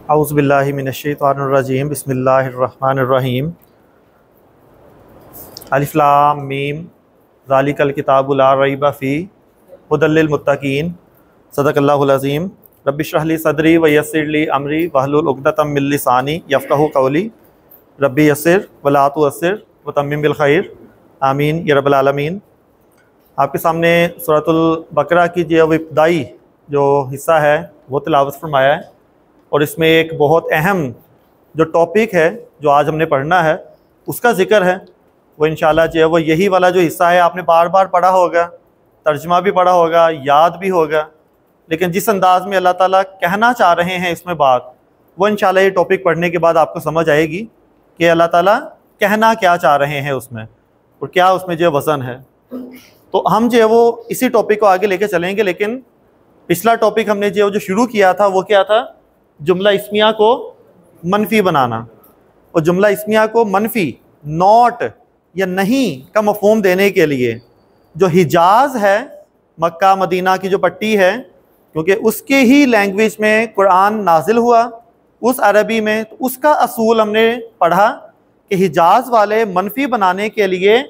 औज़ु बिल्लाहि मिनश्शैतानिर्रजीम बिस्मिल्लाहिर्रहमानिर्रहीम अलिफ लाम मीम ज़ालिकल किताबु ला रैब फ़ीह हुदल लिल मुत्तक़ीन सदक़ल्लाहुल अज़ीम रब्बि इश्रह ली सदरी व यस्सिर ली अमरी वहलुल उक़दतम मिन लिसानी यफ़क़हू क़ौली रब्बि यस्सिर व ला तुअस्सिर व तम्मिम बिल खैर आमीन या रब्बल आलमीन। आपके सामने सूरतुल बकरा की जो इब्तिदाई जो हिस्सा है वो तिलावत फरमाया है और इसमें एक बहुत अहम जो टॉपिक है जो आज हमने पढ़ना है उसका ज़िक्र है। वो इंशाल्लाह जो है वो यही वाला जो हिस्सा है आपने बार बार पढ़ा होगा, तर्जुमा भी पढ़ा होगा, याद भी होगा, लेकिन जिस अंदाज में अल्लाह ताला कहना चाह रहे हैं इसमें बात, वो इंशाल्लाह ये टॉपिक पढ़ने के बाद आपको समझ आएगी कि अल्लाह ताला कहना क्या चाह रहे हैं उसमें और क्या उसमें जो वज़न है। तो हम जो है वो इसी टॉपिक को आगे लेके चलेंगे, लेकिन पिछला टॉपिक हमने जो शुरू किया था वो क्या था? जुमला इस्मिया को मनफी बनाना। और जुमला इस्मिया को मनफी, नॉट या नहीं का मफ़हूम देने के लिए जो हिजाज है, मक्का मदीना की जो पट्टी है, क्योंकि उसके ही लैंग्वेज में कुरान नाजिल हुआ उस अरबी में, तो उसका असूल हमने पढ़ा कि हिजाज वाले मनफी बनाने के लिए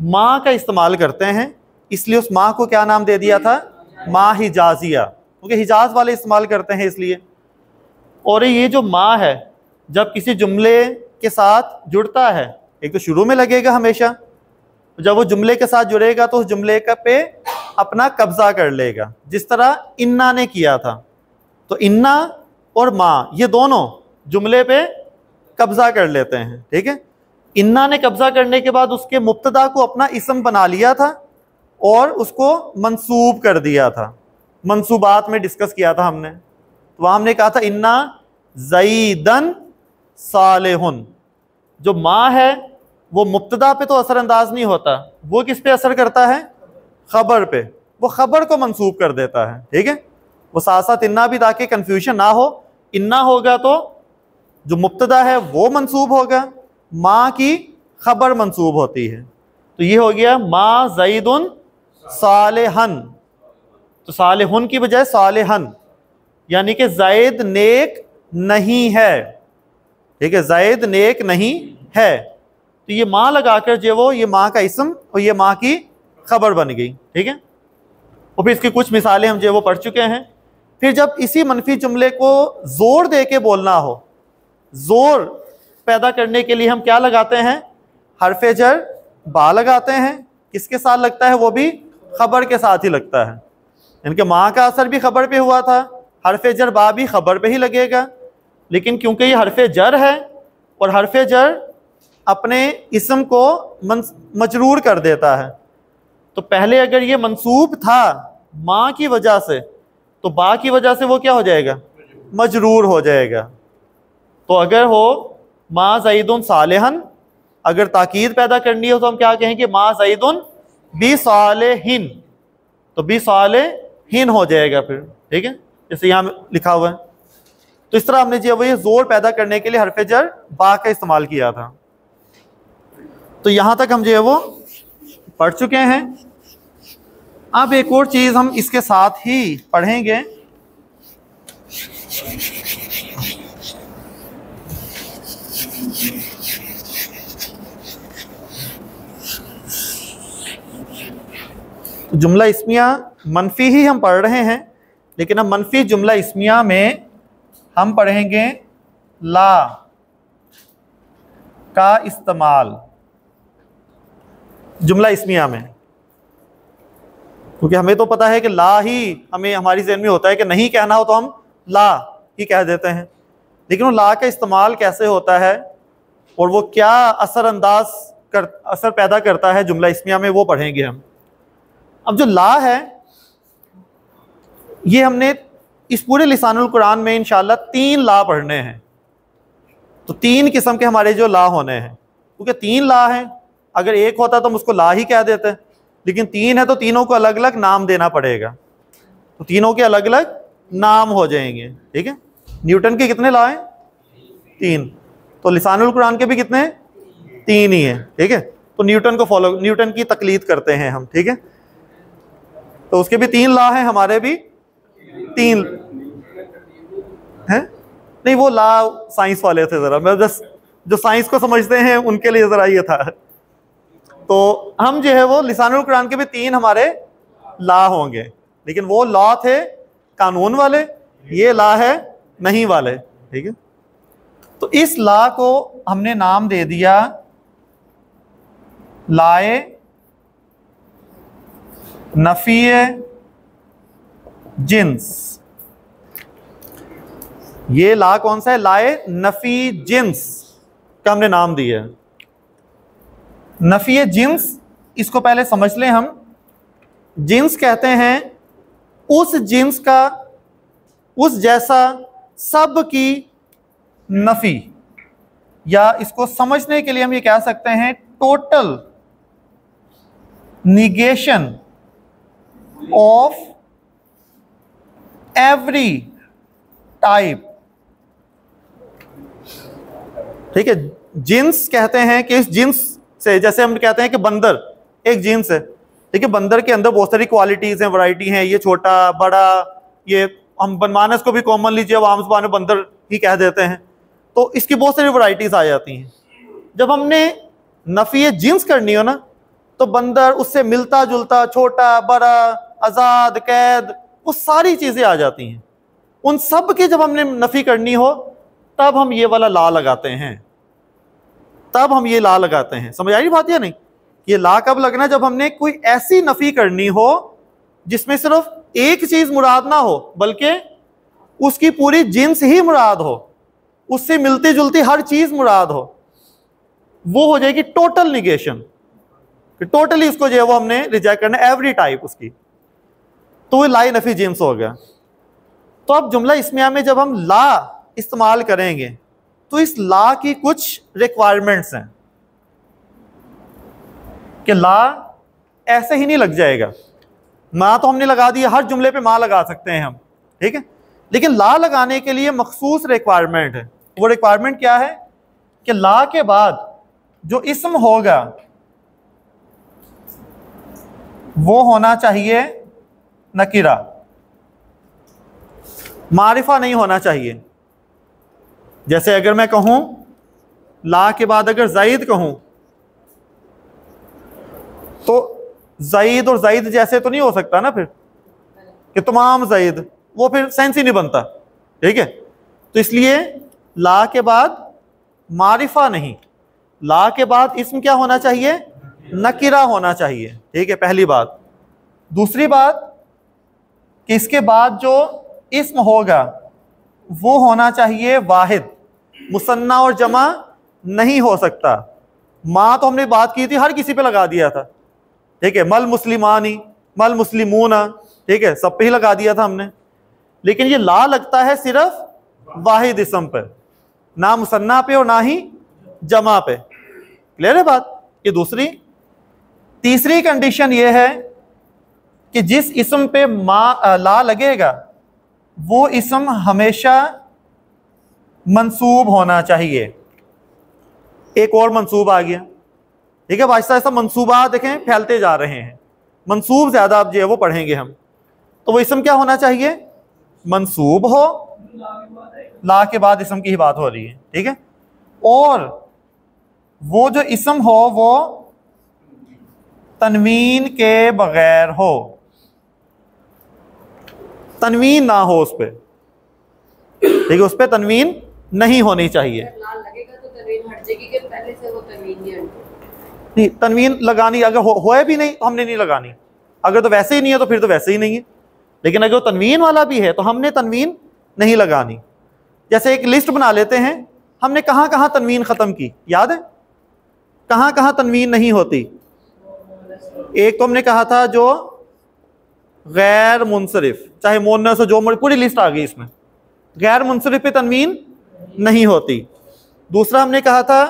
माँ का इस्तेमाल करते हैं, इसलिए उस माँ को क्या नाम दे दिया था? माँ हिजाजिया, क्योंकि हिजाज वाले इस्तेमाल करते हैं इसलिए। और ये जो माँ है जब किसी जुमले के साथ जुड़ता है, एक तो शुरू में लगेगा हमेशा, जब वो जुमले के साथ जुड़ेगा तो उस जुमले का पे अपना कब्जा कर लेगा, जिस तरह इन्ना ने किया था। तो इन्ना और माँ ये दोनों जुमले पे कब्जा कर लेते हैं, ठीक है। इन्ना ने कब्जा करने के बाद उसके मुब्तदा को अपना इस्म बना लिया था और उसको मंसूब कर दिया था। मंसूबात में डिस्कस किया था हमने, तो वहाँ हमने कहा था इन्ना ज़ईदन सालेहुन। जो माँ है वो मुब्तदा पे तो असरअंदाज नहीं होता, वो किस पे असर करता है? खबर पे। वो खबर को मंसूब कर देता है, ठीक है। वो साथ साथ इन्ना भी, ताकि कंफ्यूजन ना हो, इन्ना होगा तो जो मुब्तदा है वो मंसूब होगा, माँ की खबर मंसूब होती है। तो ये हो गया माँ ज़ईदुन सालेहन। तो सालेहुन की बजाय सालेहन, यानी कि ज़ैद नेक नहीं है, ठीक है, ज़ैद नेक नहीं है। तो ये माँ लगाकर जो वो ये माँ का इस्म और ये माँ की खबर बन गई, ठीक है। और फिर इसकी कुछ मिसालें हम जो वो पढ़ चुके हैं। फिर जब इसी मनफी जुमले को जोर दे के बोलना हो, जोर पैदा करने के लिए हम क्या लगाते हैं? हरफे जर बा लगाते हैं। किसके साथ लगता है? वो भी खबर के साथ ही लगता है। इनके माँ का असर भी खबर पे हुआ था, हरफे जर बा भी खबर पे ही लगेगा। लेकिन क्योंकि ये हरफे जर है और हरफे जर अपने इस्म को मजरूर कर देता है, तो पहले अगर ये मंसूब था माँ की वजह से, तो बा की वजह से वो क्या हो जाएगा? मजरूर हो जाएगा। तो अगर हो माँ ज़ईदुन सालेहन, अगर ताकीद पैदा करनी हो तो हम क्या कहेंगे? माँ ज़ईदुन बी सालेहिन, तो बी सालेहिन हो जाएगा फिर, ठीक है, जैसे यहाँ लिखा हुआ है। तो इस तरह हमने जो वो ये जोर पैदा करने के लिए हरफे जर बा का इस्तेमाल किया था। तो यहाँ तक हम जो है वो पढ़ चुके हैं। अब एक और चीज़ हम इसके साथ ही पढ़ेंगे, तो जुमला इस्मिया मनफी ही हम पढ़ रहे हैं, लेकिन अब मनफी जुमला इस्मिया में हम पढ़ेंगे ला का इस्तेमाल जुमला इस्मिया में, क्योंकि हमें तो पता है कि ला ही हमें हमारी ज़हन में होता है कि नहीं कहना हो तो हम ला ही कह देते हैं, लेकिन वो ला का इस्तेमाल कैसे होता है और वो क्या असर पैदा करता है जुमला इस्मिया में, वो पढ़ेंगे हम। अब जो ला है ये हमने इस पूरे लिसानुल कुरान में इंशाल्लाह 3 ला पढ़ने हैं। तो 3 किस्म के हमारे जो ला होने हैं, क्योंकि 3 ला हैं। अगर एक होता तो हम उसको ला ही कह देते, लेकिन 3 है तो तीनों को अलग अलग नाम देना पड़ेगा, तो तीनों के अलग अलग नाम हो जाएंगे, ठीक है। न्यूटन के कितने ला हैं? 3। तो लिसानुल कुरान के भी कितने? 3 ही हैं, ठीक है। तो न्यूटन को फॉलो, न्यूटन की तकलीद करते हैं हम, ठीक है। तो उसके भी 3 ला हैं, हमारे भी 3 हैं। नहीं, वो ला साइंस वाले थे, ज़रा मैं जस्ट जो साइंस को समझते हैं उनके लिए ज़रा ये था। तो हम जो है वो लिसानुल कुरान के भी 3 हमारे ला होंगे, लेकिन वो लॉ थे कानून वाले, ये ला है नहीं वाले, ठीक है। तो इस ला को हमने नाम दे दिया लाए नफीए जिन्स। ये ला कौन सा है? लाए नफी जिन्स का हमने नाम दिया है। नफी जिन्स, इसको पहले समझ लें हम। जिन्स कहते हैं उस जिन्स का, उस जैसा सब की नफी, या इसको समझने के लिए हम ये कह सकते हैं total negation of every type, ठीक है। जिन्स कहते हैं कि इस जिन्स से, जैसे हम कहते हैं कि बंदर एक जिन्स है, ठीक है। बंदर के अंदर बहुत सारी क्वालिटीज हैं, वैरायटी हैं, ये छोटा बड़ा, ये हम बनमानस को भी कॉमनली जो आम ज़ुबान में बंदर ही कह देते हैं। तो इसकी बहुत सारी वैरायटीज आ जाती हैं। जब हमने नफी जिन्स करनी हो ना, तो बंदर उससे मिलता जुलता, छोटा बड़ा, आज़ाद कैद, वो सारी चीज़ें आ जाती हैं। उन सब की जब हमने नफ़ी करनी हो तब हम ये वाला ला लगाते हैं, तब हम ये ला लगाते हैं। समझ आई बात या नहीं? ये ला कब लगना? जब हमने कोई ऐसी नफ़ी करनी हो जिसमें सिर्फ एक चीज़ मुराद ना हो, बल्कि उसकी पूरी जिन्स ही मुराद हो, उससे मिलती जुलती हर चीज़ मुराद हो। वो हो जाएगी टोटल निगेशन, टोटली इसको जो है वो हमने रिजेक्ट करना, एवरी टाइप उसकी। तो वो लाई नफी जिन्स हो गया। तो अब जुमला इस्मिया में जब हम ला इस्तेमाल करेंगे तो इस ला की कुछ रिक्वायरमेंट्स हैं कि ला ऐसे ही नहीं लग जाएगा। माँ तो हमने लगा दी, हर जुमले पे माँ लगा सकते हैं हम, ठीक है। लेकिन ला लगाने के लिए मखसूस रिक्वायरमेंट है। वो रिक्वायरमेंट क्या है कि ला के बाद जो इस्म होगा वो होना चाहिए नकीरा, मारिफा नहीं होना चाहिए। जैसे अगर मैं कहूं ला के बाद अगर ज़ईद कहूं तो ज़ईद और ज़ईद जैसे तो नहीं हो सकता ना फिर, कि तमाम ज़ईद, वो फिर सेंस ही नहीं बनता, ठीक है। तो इसलिए ला के बाद मारिफा नहीं, ला के बाद इस्म क्या होना चाहिए? नकीरा होना चाहिए, ठीक है, पहली बात। दूसरी बात कि इसके बाद जो इस्म होगा वो होना चाहिए वाहिद, मुसन्ना और जमा नहीं हो सकता। माँ तो हमने बात की थी, हर किसी पे लगा दिया था, ठीक है, मल मुस्लिमानी, मल मुस्लिमूना, ठीक है, सब पे ही लगा दिया था हमने। लेकिन ये ला लगता है सिर्फ वाहिद इस्म पे, ना मुसन्ना पे और ना ही जमा पे। क्लियर है बात? ये दूसरी। तीसरी कंडीशन ये है कि जिस इस्म पे ला लगेगा वो इस्म हमेशा मंसूब होना चाहिए। एक और मंसूब आ गया, ठीक है। आहिस्ता आहिस्ता मंसूबा देखें फैलते जा रहे हैं, मंसूब ज्यादा अब जो है वो पढ़ेंगे हम। तो वो इस्म क्या होना चाहिए? मंसूब हो, ला के बाद इस्म की ही बात हो रही है, ठीक है। और वो जो इस्म हो वो तनवीन के बगैर हो, तनवीन ना हो उस पर, ठीक है, उस पर तनवीन नहीं होनी चाहिए। लगेगा तो तनवीन हट जाएगी कि पहले से वो तनवीन नहीं, तनवीन लगानी अगर होए भी नहीं तो हमने नहीं लगानी। अगर तो वैसे ही नहीं है तो फिर तो वैसे ही नहीं है। लेकिन अगर तनवीन वाला भी है तो हमने तनवीन नहीं लगानी। जैसे एक लिस्ट बना लेते हैं, हमने कहाँ कहाँ तनवीन ख़त्म की, याद है? कहाँ कहाँ तनवीन नहीं होती? एक तो हमने कहा था जो गैर मुनसरिफ, चाहे मोनस हो, जो पूरी लिस्ट आ गई इसमें, गैर मुनसरिफ पे तनवीन नहीं होती। दूसरा हमने कहा था,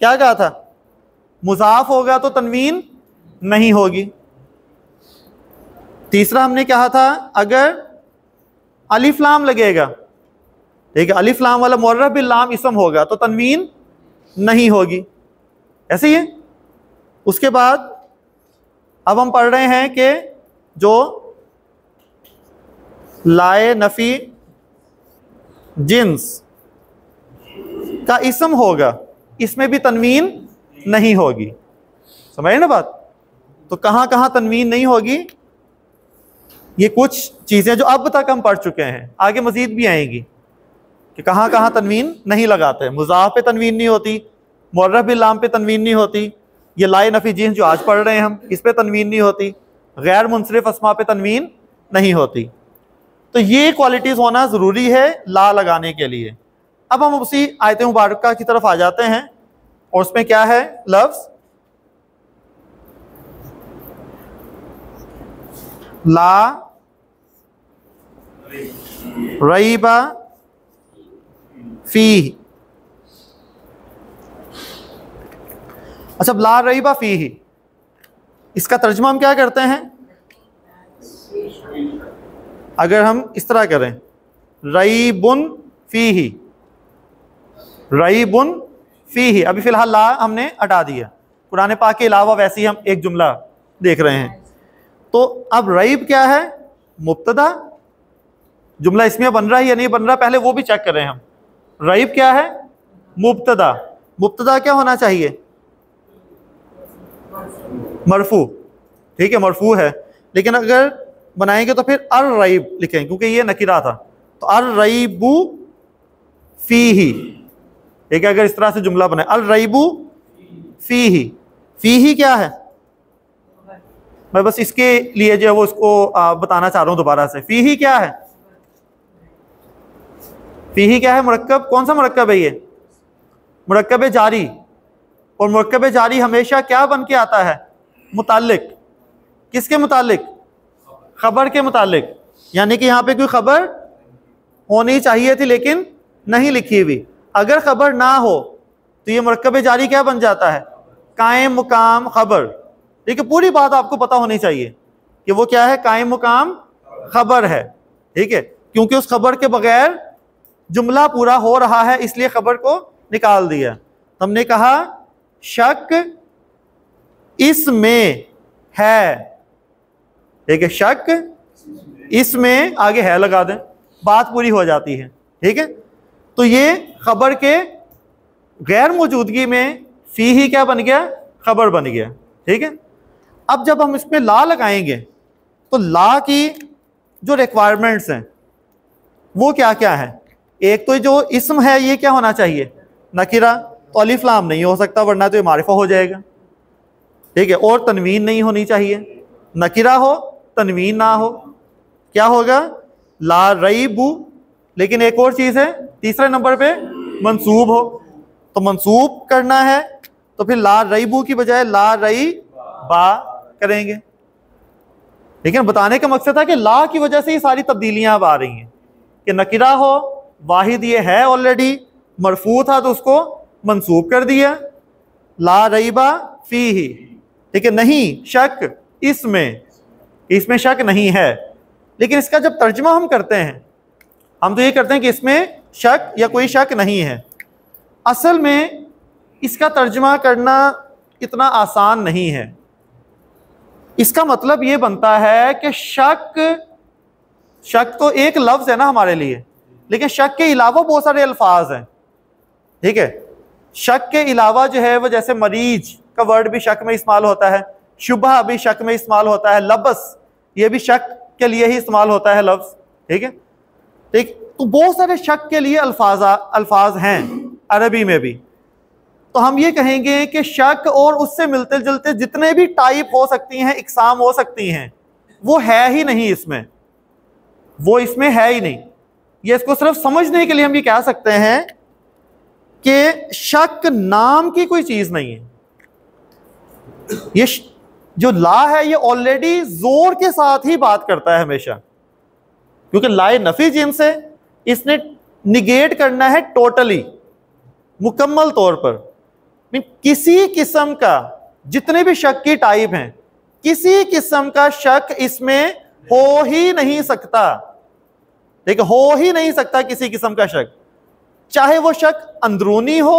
क्या कहा था? मुजाफ होगा तो तनवीन नहीं होगी। तीसरा हमने कहा था अगर अलिफ लाम लगेगा, ठीक है, अलिफ लाम वाला मुअर्रफ बिल लाम इस्म होगा तो तनवीन नहीं होगी। ऐसे ही है। उसके बाद अब हम पढ़ रहे हैं कि जो लाए नफ़ी जिन्स का इसम होगा, इसमें भी तनवीन नहीं होगी। समझ ना बात? तो कहाँ कहाँ तनवीन नहीं होगी, ये कुछ चीज़ें जो अब तक हम पढ़ चुके हैं, आगे मजीद भी आएंगी कि कहाँ कहाँ तनवीन नहीं लगाते। मुज़ाफ पे तनवीन नहीं होती, मुअर्रफ बिल लाम पे तनवीन नहीं होती, ये लाए नफ़ी जिन्स जो आज पढ़ रहे हैं हम, इस पे तनवीन नहीं होती, गैर मुनसरिफ अस्मा पे तनवीन नहीं होती। तो ये क्वालिटीज़ होना ज़रूरी है ला लगाने के लिए। अब हम उसी आयत मुबारका की तरफ आ जाते हैं, और उसमें क्या है, लफ्ज़ ला रईबा फीह। अच्छा, ला रईबा फीह, इसका तर्जुमा हम क्या करते हैं? अगर हम इस तरह करें, रईबुन फीही, रईबुन फीही, अभी फिलहाल ला हमने हटा दिया, कुरान पाक के अलावा वैसे ही हम एक जुमला देख रहे हैं। तो अब रईब क्या है? मुब्तदा। जुमला इसमें बन रहा है या नहीं बन रहा, पहले वो भी चेक करें हम। रईब क्या है? मुब्तदा। मुब्तदा क्या होना चाहिए? मरफू। ठीक है, मरफू है, लेकिन अगर बनाएंगे तो फिर अर रईब लिखें, क्योंकि ये नकीरा था। तो अर रईबू फीही, ठीक है, अगर इस तरह से जुमला बनाए, अर रईबू फीही। फीही क्या है? मैं बस इसके लिए जो है वो उसको बताना चाह रहा हूं दोबारा से। फीही क्या है? फीही क्या है? मुरक्कब। कौन सा मुरक्कब है ये? मुरक्कब जारी। और मुरक्कब जारी हमेशा क्या बन के आता है? मुताल्लिक। किसके मुताल्लिक? खबर के मुताल्लिक। यानी कि यहाँ पे कोई खबर होनी चाहिए थी लेकिन नहीं लिखी हुई। अगर खबर ना हो तो ये मुरक्कब जारी क्या बन जाता है? कायम मुकाम खबर। ठीक है, पूरी बात आपको पता होनी चाहिए कि वो क्या है, कायम मुकाम खबर है। ठीक है, क्योंकि उस खबर के बगैर जुमला पूरा हो रहा है, इसलिए खबर को निकाल दिया। हमने कहा शक इसमें है, ठीक है, शक इसमें आगे है लगा दें, बात पूरी हो जाती है। ठीक है, तो ये खबर के गैर मौजूदगी में फी ही क्या बन गया? खबर बन गया। ठीक है, अब जब हम इसमें ला लगाएंगे तो ला की जो रिक्वायरमेंट्स हैं वो क्या क्या है? एक तो जो इस्म है ये क्या होना चाहिए? नकीरा। तो अलिफ लाम नहीं हो सकता, वरना तो ये मारिफा हो जाएगा। ठीक है, और तनवीन नहीं होनी चाहिए, नकीरा हो तनवीन ना हो, क्या होगा? ला रईबू। लेकिन एक और चीज़ है, तीसरे नंबर पे मंसूब हो, तो मंसूब करना है तो फिर ला रईबू की बजाय ला रई बा करेंगे। लेकिन बताने का मकसद था कि ला की वजह से ये सारी तब्दीलियां अब आ रही हैं कि नकीरा हो, वाहिद ये है ऑलरेडी, मरफू था तो उसको मंसूब कर दिया, ला रईबा फीही। ठीक है, नहीं शक इसमें, इसमें शक नहीं है। लेकिन इसका जब तर्जमा हम करते हैं, हम तो ये करते हैं कि इसमें शक या कोई शक नहीं है। असल में इसका तर्जमा करना इतना आसान नहीं है। इसका मतलब ये बनता है कि शक, शक तो एक लफ्ज है ना हमारे लिए, लेकिन शक के अलावा बहुत सारे अल्फाज हैं। ठीक है, शक के अलावा जो है वो जैसे मरीज का वर्ड भी शक में इस्तेमाल होता है, शुबह भी शक में इस्तेमाल होता है, लबस ये भी शक के लिए ही इस्तेमाल होता है लफ्ज। ठीक है, ठीक, तो बहुत सारे शक के लिए अल्फाज हैं अरबी में भी। तो हम ये कहेंगे कि शक और उससे मिलते जुलते जितने भी टाइप हो सकती हैं, इकसाम हो सकती हैं, वो है ही नहीं इसमें, वो इसमें है ही नहीं। ये इसको सिर्फ समझने के लिए हम ये कह सकते हैं कि शक नाम की कोई चीज नहीं है। ये जो ला है ये ऑलरेडी जोर के साथ ही बात करता है हमेशा, क्योंकि लाए नफी जिन्स है, इसने निगेट करना है टोटली, मुकम्मल तौर पर। किसी किस्म का, जितने भी शक की टाइप हैं, किसी किस्म का शक इसमें हो ही नहीं सकता। देखिए, हो ही नहीं सकता किसी किस्म का शक, चाहे वो शक अंदरूनी हो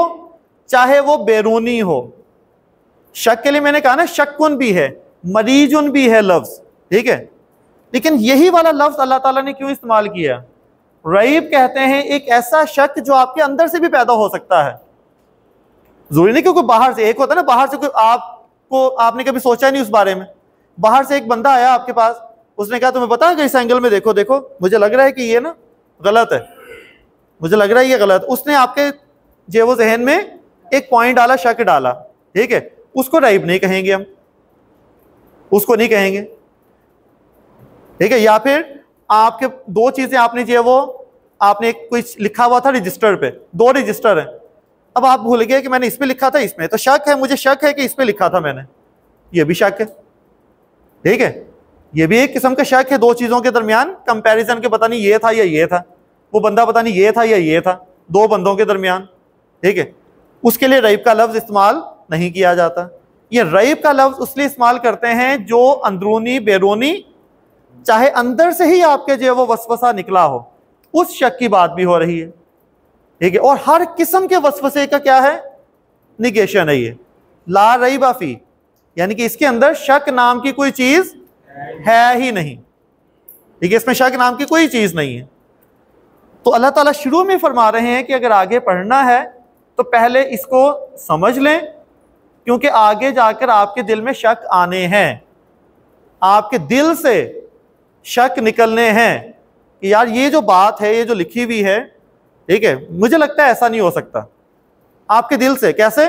चाहे वो बैरूनी हो। शक के लिए मैंने कहा ना शक्कुन भी है, मरीजुन भी है लफ्ज। ठीक है, लेकिन यही वाला लफ्ज अल्लाह ताला ने क्यों इस्तेमाल किया? रईब कहते हैं एक ऐसा शक जो आपके अंदर से भी पैदा हो सकता है, जरूरी नहीं कि कोई बाहर से। एक होता है ना, बाहर से कोई आपने कभी सोचा नहीं उस बारे में। बाहर से एक बंदा आया आपके पास, उसने कहा तुम्हें पता है कि इस एंगल में देखो देखो, मुझे लग रहा है कि ये ना गलत है, मुझे लग रहा है ये गलत। उसने आपके जो वो जहन में एक पॉइंट डाला, शक डाला, ठीक है, उसको रईब नहीं कहेंगे हम, उसको नहीं कहेंगे, ठीक है। या फिर आपके दो चीजें आपने जो वो आपने कुछ लिखा हुआ था रजिस्टर पे, 2 रजिस्टर है, अब आप भूल गए कि मैंने इस पे लिखा था, इसमें तो शक है, मुझे शक है कि इस पे लिखा था मैंने, ये भी शक है, ठीक है। ये भी एक किस्म का शक है, 2 चीजों के दरमियान कंपैरिजन के, पता नहीं ये था या ये था, वो बंदा पता नहीं ये था या ये था, 2 बंदों के दरमियान, ठीक है। उसके लिए रईब का लफ्ज इस्तेमाल नहीं किया जाता। ये रईब का लफ्ज उसलिए इस्तेमाल करते हैं जो अंदरूनी बैरूनी, चाहे अंदर से ही आपके जो वो वसवसा निकला हो, उस शक की बात भी हो रही है, ठीक है। और हर किस्म के वसवसे का क्या है, निगेशन है ये, ला रईबा फी, यानी कि इसके अंदर शक नाम की कोई चीज है ही नहीं, ठीक है, इसमें शक नाम की कोई चीज नहीं है। तो अल्लाह ताला शुरू में फरमा रहे हैं कि अगर आगे पढ़ना है तो पहले इसको समझ लें, क्योंकि आगे जाकर आपके दिल में शक आने हैं, आपके दिल से शक निकलने हैं कि यार ये जो बात है, ये जो लिखी हुई है, ठीक है, मुझे लगता है ऐसा नहीं हो सकता। आपके दिल से कैसे,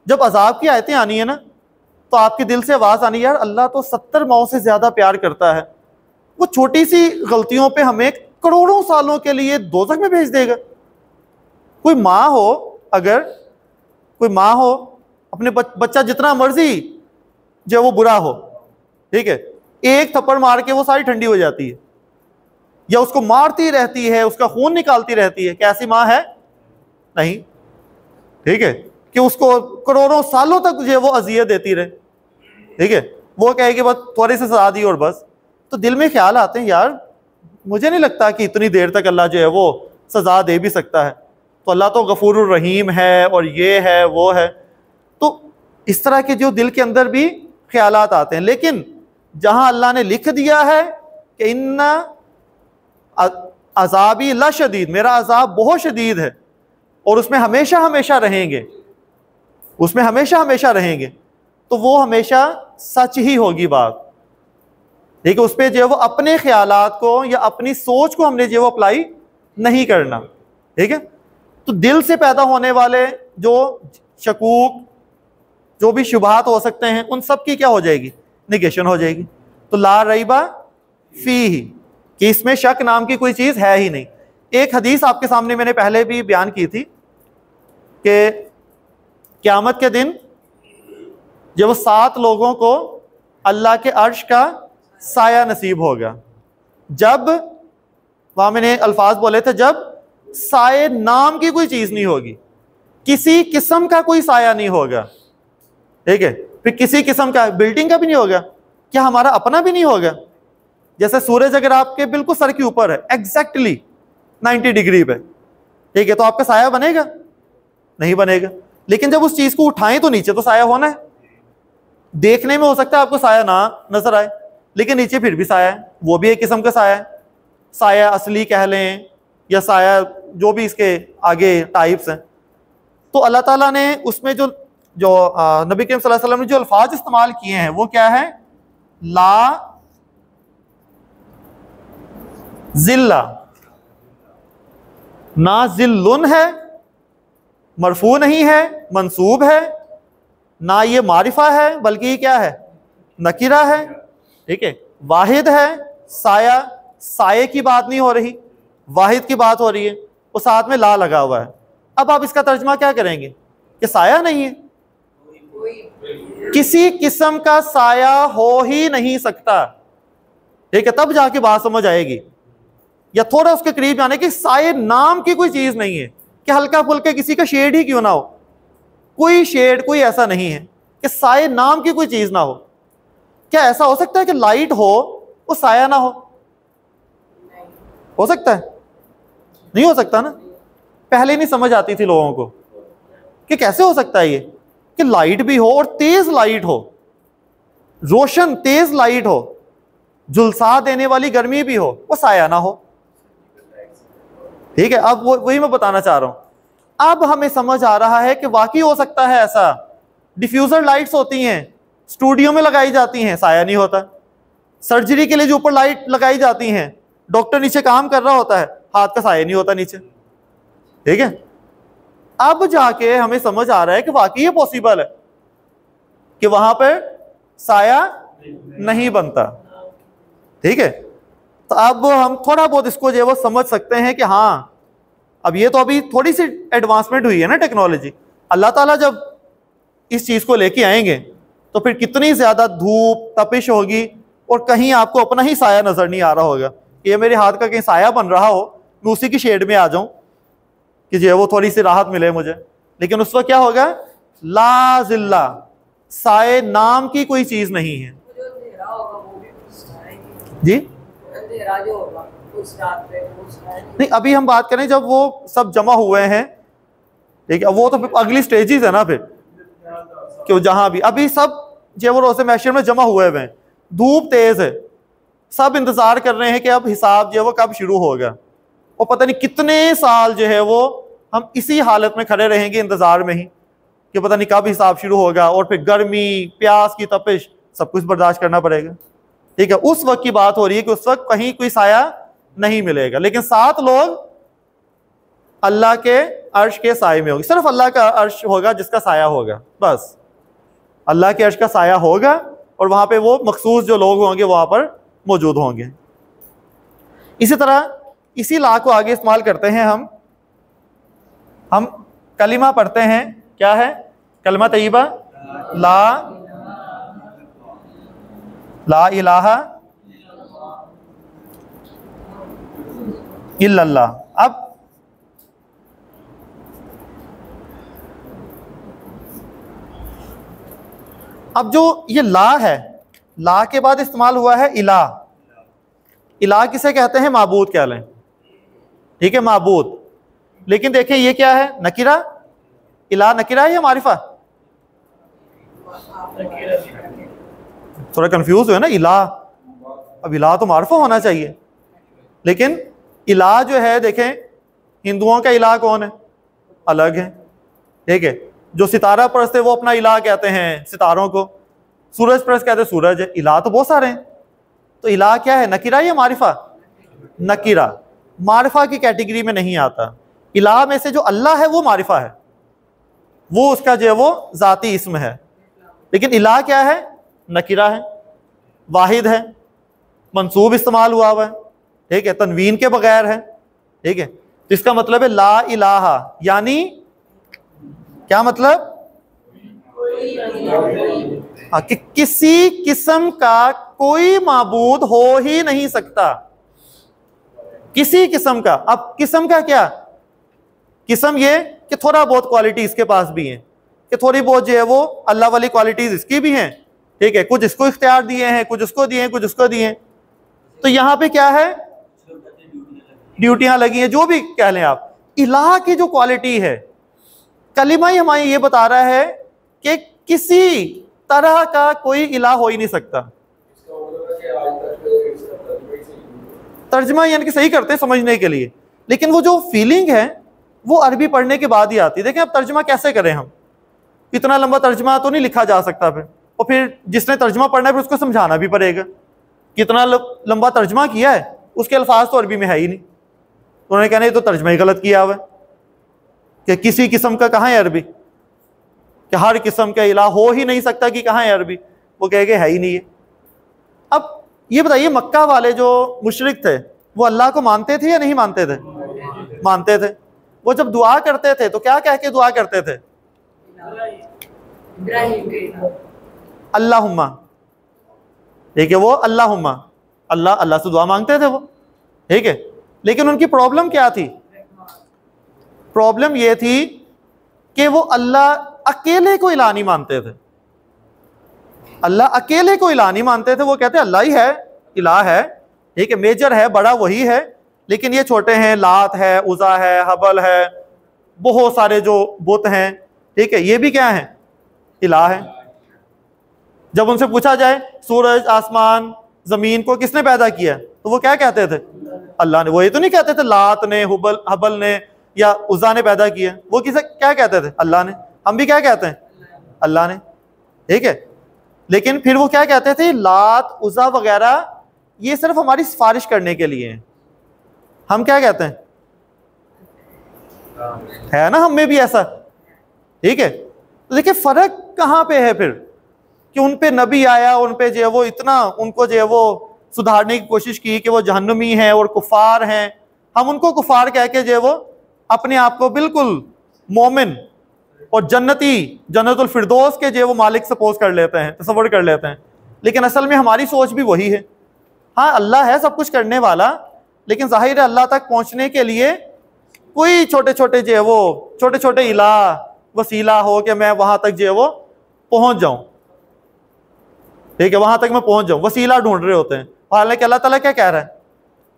जब अजाब की आयतें आनी है ना, तो आपके दिल से आवाज आनी, यार अल्लाह तो 70 माओं से ज्यादा प्यार करता है, वो छोटी सी गलतियों पे हमें करोड़ों सालों के लिए दोज़ख में भेज देगा। कोई माँ हो, अगर कोई माँ हो, अपने बच्चा जितना मर्जी जो वो बुरा हो, ठीक है, एक थप्पड़ मार के वो सारी ठंडी हो जाती है, या उसको मारती रहती है, उसका खून निकालती रहती है, कैसी माँ है? नहीं, ठीक है, कि उसको करोड़ों सालों तक जो वो अजियत देती रहे, ठीक है, वो कहेगी बस थोड़ी सी सजा दी और बस। तो दिल में ख्याल आते हैं, यार मुझे नहीं लगता कि इतनी देर तक अल्लाह जो है वो सजा दे भी सकता है, तो अल्लाह तो गफूरुर रहीम है और ये है वो है। तो इस तरह के जो दिल के अंदर भी ख्यालात आते हैं, लेकिन जहां अल्लाह ने लिख दिया है कि इन्ना अजाबी ला शदीद, मेरा अजाब बहुत शदीद है और उसमें हमेशा हमेशा रहेंगे, उसमें हमेशा हमेशा रहेंगे, तो वो हमेशा सच ही होगी बात, ठीक है। उस पर जो वो अपने ख्यालात को या अपनी सोच को हमने जो वो अप्लाई नहीं करना, ठीक है। तो दिल से पैदा होने वाले जो शकूक, जो भी शुबहात हो सकते हैं, उन सब की क्या हो जाएगी, निगेशन हो जाएगी। तो ला रईबा फी ही, कि इसमें शक नाम की कोई चीज है ही नहीं। एक हदीस आपके सामने मैंने पहले भी बयान की थी कि क़यामत के दिन जब 7 लोगों को अल्लाह के अर्श का साया नसीब होगा, जब वहां मैंने अल्फाज बोले थे, जब साये नाम की कोई चीज नहीं होगी, किसी किस्म का कोई साया नहीं होगा, ठीक है। फिर किसी किस्म का, बिल्डिंग का भी नहीं होगा, क्या हमारा अपना भी नहीं होगा। जैसे सूरज अगर आपके बिल्कुल सर के ऊपर है, एग्जैक्टली 90 डिग्री पे, ठीक है, तो आपका साया बनेगा? नहीं बनेगा। लेकिन जब उस चीज को उठाएं तो नीचे तो साया होना है। देखने में हो सकता है आपको साया ना नजर आए, लेकिन नीचे फिर भी साया है, वो भी एक किस्म का साया है। साया असली कह लें या साया जो भी इसके आगे टाइप्स हैं। तो अल्लाह ताला ने उसमें जो नबी करीम सल्लल्लाहु अलैहि वसल्लम ने जो अल्फाज इस्तेमाल किए हैं वो क्या है, ला जिल्ला, ना जिल्लुन है, मरफू नहीं है, मंसूब है, ना ये मारिफा है बल्कि ये क्या है, नकीरा है, ठीक है। वाहिद है, साया, साये की बात नहीं हो रही, वाहिद की बात हो रही है, वो साथ में ला लगा हुआ है। अब आप इसका तर्जमा क्या करेंगे कि साया नहीं है, किसी किस्म का साया हो ही नहीं सकता, ठीक है, तब जाके बात समझ आएगी। या थोड़ा उसके करीब जाने कि साये नाम की कोई चीज नहीं है, कि हल्का फुल्का किसी का शेड ही क्यों ना हो, कोई शेड कोई ऐसा नहीं है कि साये नाम की कोई चीज ना हो। क्या ऐसा हो सकता है कि लाइट हो वो साया ना हो सकता है? नहीं हो सकता ना। पहले नहीं समझ आती थी लोगों को कि कैसे हो सकता है ये कि लाइट भी हो और तेज लाइट हो, रोशन तेज लाइट हो, झुलसा देने वाली गर्मी भी हो, वो साया ना हो। ठीक है, अब वही मैं बताना चाह रहा हूं। अब हमें समझ आ रहा है कि वाकई हो सकता है ऐसा। डिफ्यूजर लाइट्स होती हैं, स्टूडियो में लगाई जाती हैं, साया नहीं होता। सर्जरी के लिए जो ऊपर लाइट लगाई जाती हैं, डॉक्टर नीचे काम कर रहा होता है, हाथ का साया नहीं होता नीचे। ठीक है, अब जाके हमें समझ आ रहा है कि वाकई ये पॉसिबल है कि वहां पर साया नहीं बनता। ठीक है, तो अब हम थोड़ा बहुत इसको जो है वो समझ सकते हैं कि हाँ, अब ये तो अभी थोड़ी सी एडवांसमेंट हुई है ना टेक्नोलॉजी। अल्लाह ताला जब इस चीज को लेके आएंगे तो फिर कितनी ज्यादा धूप तपिश होगी और कहीं आपको अपना ही साया नजर नहीं आ रहा होगा। ये मेरे हाथ का कहीं साया बन रहा हो, मैं उसी की शेड में आ जाऊं कि जो है वो थोड़ी सी राहत मिले मुझे। लेकिन उस वक्त क्या होगा, ला जिल्ला, साए नाम की कोई चीज नहीं है। जो अंधेरा होगा वो भी कुछ आएगी। जी अंधेरा जो होगा उस रात पे कुछ आएगी। नहीं, अभी हम बात करें जब वो सब जमा हुए हैं। ठीक है, वो तो फिर अगली स्टेजेस है ना, फिर कि जहां भी अभी सब जो वो रोज़े महशर में जमा हुए हैं, धूप तेज है, सब इंतजार कर रहे हैं कि अब हिसाब जो है वो कब शुरू होगा। और पता नहीं कितने साल जो है वो हम इसी हालत में खड़े रहेंगे इंतजार में ही कि पता नहीं कब हिसाब शुरू होगा। और फिर गर्मी, प्यास की तपिश, सब कुछ बर्दाश्त करना पड़ेगा। ठीक है, उस वक्त की बात हो रही है कि उस वक्त कहीं कोई साया नहीं मिलेगा, लेकिन 7 लोग अल्लाह के अर्श के साए में होंगे। सिर्फ अल्लाह का अर्श होगा जिसका साया होगा, बस अल्लाह के अर्श का साया होगा और वहां पे वो मखसूस जो लोग होंगे वहां पर मौजूद होंगे। इसी तरह इसी ला को आगे इस्तेमाल करते हैं हम कलिमा पढ़ते हैं। क्या है कलिमा तय्यबा? ला इलाहा इल्लल्लाह। अब जो ये ला है, ला के बाद इस्तेमाल हुआ है इला। इला किसे कहते हैं? माबूद कह लें। ठीक है, माबूद। लेकिन देखें ये क्या है? नकीरा। इला नकीरा है या मारिफा? थोड़ा कंफ्यूज हुए ना। इला, अब इला तो मारिफा होना चाहिए, लेकिन इला जो है देखें, हिंदुओं का इला कौन है? अलग है। ठीक है, जो सितारा परस्त है वो अपना इला कहते हैं सितारों को, सूरज परस्त कहते हैं सूरज है। इला तो बहुत सारे हैं। तो इला क्या है, नकीरा या मारिफा? नकीरा, मारिफा की कैटेगरी में नहीं आता। इला में से जो अल्लाह है वो मारिफा है, वो उसका जो है वो जाती इस्म है। लेकिन इला क्या है? नकीरा है, वाहिद है, मंसूब इस्तेमाल हुआ है। ठीक है, तनवीन के बगैर है। ठीक है, तो इसका मतलब है ला इलाहा, यानी क्या मतलब? हाँ, कि किसी किस्म का कोई माबूद हो ही नहीं सकता, किसी किस्म का। अब किस्म का क्या? किस्म ये कि थोड़ा बहुत क्वालिटी इसके पास भी है, कि थोड़ी बहुत जो है वो अल्लाह वाली क्वालिटीज इसकी भी हैं। ठीक है, कुछ इसको इख्तियार दिए हैं, कुछ उसको दिए हैं, कुछ उसको दिए हैं। तो यहां पे क्या है? ड्यूटियां लगी हैं, जो भी कह लें आप। इलाह की जो क्वालिटी है, कलिमा ही हमें ये बता रहा है कि किसी तरह का कोई इलाह हो ही नहीं सकता। तर्जमा यानी कि सही करते हैं समझने के लिए, लेकिन वो जो फीलिंग है वो अरबी पढ़ने के बाद ही आती है। देखें अब तर्जमा कैसे करें हम? इतना लंबा तर्जमा तो नहीं लिखा जा सकता फिर, और फिर जिसने तर्जमा पढ़ना है फिर उसको समझाना भी पड़ेगा। कितना लंबा तर्जमा किया है, उसके अल्फाज तो अरबी में है ही नहीं। उन्होंने कहना ये तो तर्जमा ही गलत किया हुआ है कि किसी किस्म का कहाँ है अरबी, कि हर किस्म का इलाह हो ही नहीं सकता कि कहाँ है अरबी, वो कहेंगे है ही नहीं है। अब ये बताइए, मक्का वाले जो मुशरिक थे वो अल्लाह को मानते थे या नहीं मानते थे? मानते थे। वो जब दुआ करते थे तो क्या कह के दुआ करते थे? अल्लाहुम्मा। ठीक है, वो अल्लाहुम्मा, अल्लाह अल्लाह से दुआ मांगते थे वो। ठीक है, लेकिन उनकी प्रॉब्लम क्या थी? प्रॉब्लम ये थी कि वो अल्लाह अकेले को इलाह नहीं मानते थे। अल्लाह अकेले को इलाह नहीं मानते थे। वो कहते अल्लाह ही है, इलाह है। ठीक है, मेजर है, बड़ा वही है, लेकिन ये छोटे हैं, लात है, उज़ा है, हबल है, बहुत सारे जो बुत हैं। ठीक है, ये भी क्या है? इलाह है। जब उनसे पूछा जाए सूरज, आसमान, जमीन को किसने पैदा किया, तो वो क्या कहते थे? अल्लाह ने। वो ये तो नहीं कहते थे लात ने, हबल ने या उज़्ज़ा ने पैदा किया। वो किसे क्या कहते थे? अल्लाह ने। हम भी क्या कहते हैं? अल्लाह ने। ठीक है, लेकिन फिर वो क्या कहते थे? लात, उज़्ज़ा वगैरह ये सिर्फ हमारी सिफारिश करने के लिए है। हम क्या कहते हैं? है ना हम में भी ऐसा। ठीक है, तो देखिए फर्क कहाँ पे है फिर कि उन पे नबी आया, उन पे जो है वो इतना उनको जो है वो सुधारने की कोशिश की कि वो जहन्नुमी हैं और कुफार हैं। हम उनको कुफार कह के जो है वो अपने आप को बिल्कुल मोमिन और जन्नती, जन्नतुल फिरदौस के जो है वो मालिक सपोज कर लेते हैं, तसव्वुर कर लेते हैं। लेकिन असल में हमारी सोच भी वही है। हाँ, अल्लाह है सब कुछ करने वाला, लेकिन जाहिर है अल्लाह तक पहुँचने के लिए कोई छोटे छोटे जो है वो छोटे छोटे इला वसीला हो कि मैं वहाँ तक जो है वो पहुँच जाऊँ। ठीक है, वहाँ तक मैं पहुँच जाऊँ, वसीला ढूंढ रहे होते हैं। हालांकि अल्लाह ताला क्या कह रहा है?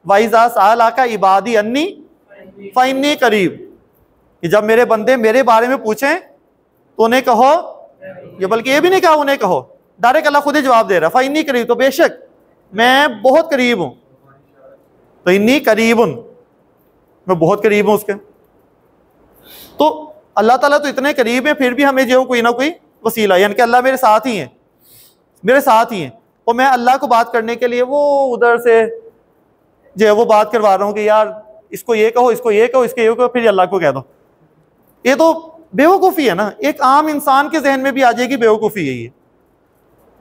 वाइज़ा सअलका इबादी अन्नी फ़इन्नी करीब, कि जब मेरे बंदे मेरे बारे में पूछें तो उन्हें कहो, ये बल्कि ये भी नहीं कहा उन्हें कहो, डायरेक्ट अल्लाह खुद ही जवाब दे रहा है, फ़इन्नी करीब, तो बेशक मैं बहुत करीब हूँ। तो इन्नी करीबुन, मैं बहुत करीब हूँ उसके। तो अल्लाह ताला तो इतने करीब है, फिर भी हमें जो कोई ना कोई वसीला, यानी कि अल्लाह मेरे साथ ही है, मेरे साथ ही है। और मैं अल्लाह को बात करने के लिए वो उधर से जो है वो बात करवा रहा हूँ कि यार इसको ये कहो, इसको ये कहो, इसके ये कहो, फिर अल्लाह को कह दो। ये तो बेवकूफ़ी है ना। एक आम इंसान के जहन में भी आ जाएगी बेवकूफ़ी है ये।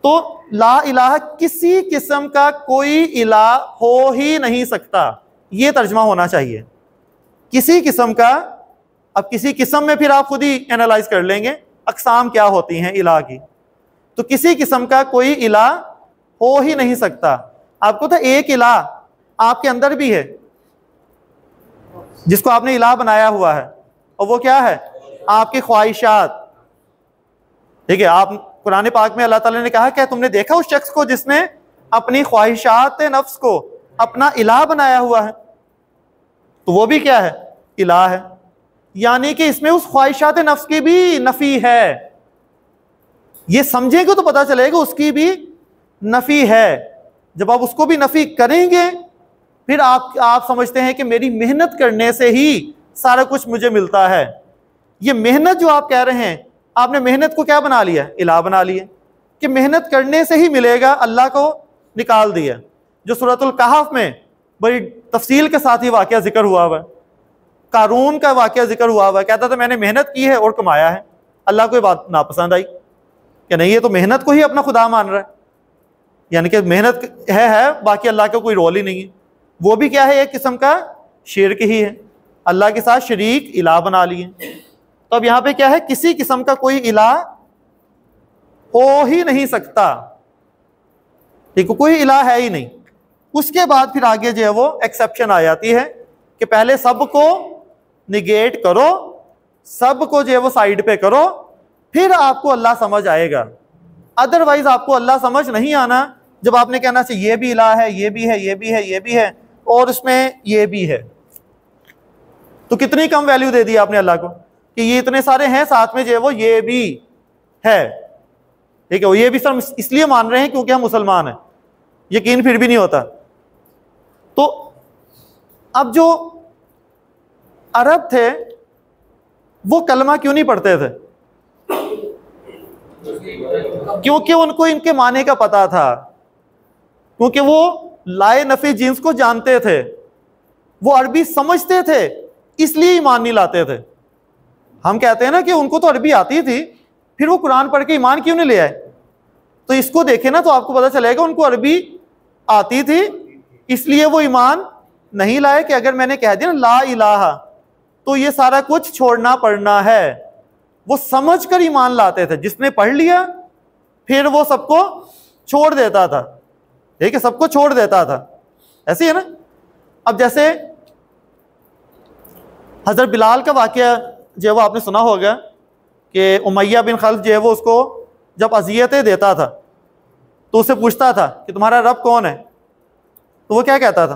तो ला इलाहा, किसी किस्म का कोई इला हो ही नहीं सकता, ये तर्जमा होना चाहिए। किसी किस्म का। अब किसी किस्म में फिर आप खुद ही एनालाइज कर लेंगे अकसाम क्या होती हैं इला की। तो किसी किस्म का कोई इला हो ही नहीं सकता। आपको तो एक इला आपके अंदर भी है जिसको आपने इला बनाया हुआ है, और वो क्या है? आपकी ख्वाहिशात। ठीक है, आप कुरान पाक में अल्लाह ताला ने कहा क्या तुमने देखा उस शख्स को जिसने अपनी ख्वाहिशात नफ्स को अपना इला बनाया हुआ है? तो वो भी क्या है? इला है। यानी कि इसमें उस ख्वाहिशात नफ्स की भी नफी है। ये समझेंगे तो पता चलेगा उसकी भी नफी है। जब आप उसको भी नफी करेंगे फिर आप समझते हैं कि मेरी मेहनत करने से ही सारा कुछ मुझे मिलता है। ये मेहनत जो आप कह रहे हैं, आपने मेहनत को क्या बना लिया? इला बना लिया कि मेहनत करने से ही मिलेगा, अल्लाह को निकाल दिया। जो सूरतुल कहफ में बड़ी तफसील के साथ ही वाकया जिक्र हुआ हुआ है, कारून का वाकया जिक्र हुआ हुआ है। कहता था मैंने मेहनत की है और कमाया है। अल्लाह को ये बात नापसंद आई कि नहीं, ये तो मेहनत को ही अपना खुदा मान रहा है, यानी कि मेहनत है बाकी अल्लाह का कोई रोल ही नहीं है। वो भी क्या है? एक किस्म का शिर्क ही है, अल्लाह के साथ शरीक इला बना लिए। तो अब यहाँ पे क्या है? किसी किस्म का कोई इला हो ही नहीं सकता। ठीक है, कोई इला है ही नहीं। उसके बाद फिर आगे जो है वो एक्सेप्शन आ जाती है कि पहले सबको निगेट करो, सबको जो है वो साइड पे करो, फिर आपको अल्लाह समझ आएगा। अदरवाइज आपको अल्लाह समझ नहीं आना जब आपने कहना चाहिए ये भी इला है, ये भी है, ये भी है, ये भी है, और उसमें ये भी है। तो कितनी कम वैल्यू दे दी आपने अल्लाह को कि ये इतने सारे हैं, साथ में जो है वो ये भी है। ठीक है, वो ये भी सब इसलिए मान रहे हैं क्योंकि हम मुसलमान हैं, यकीन फिर भी नहीं होता। तो अब जो अरब थे वो कलमा क्यों नहीं पढ़ते थे? क्योंकि उनको इनके माने का पता था, क्योंकि वो लाए नफी जिन्स को जानते थे, वो अरबी समझते थे, इसलिए ईमान नहीं लाते थे। हम कहते हैं ना कि उनको तो अरबी आती थी, फिर वो कुरान पढ़ के ईमान क्यों नहीं ले आए? तो इसको देखे ना तो आपको पता चलेगा उनको अरबी आती थी, इसलिए वो ईमान नहीं लाए कि अगर मैंने कह दिया ना ला इलाहा तो ये सारा कुछ छोड़ना पड़ना है। वो समझ कर ईमान लाते थे। जिसने पढ़ लिया फिर वो सबको छोड़ देता था। ठीक है, सबको छोड़ देता था। ऐसे है ना। अब जैसे हजरत बिलाल का वाकया जो है वो आपने सुना होगा कि उमैया बिन खल्फ जो है वो उसको जब अजियतें देता था तो उससे पूछता था कि तुम्हारा रब कौन है? तो वो क्या कहता था?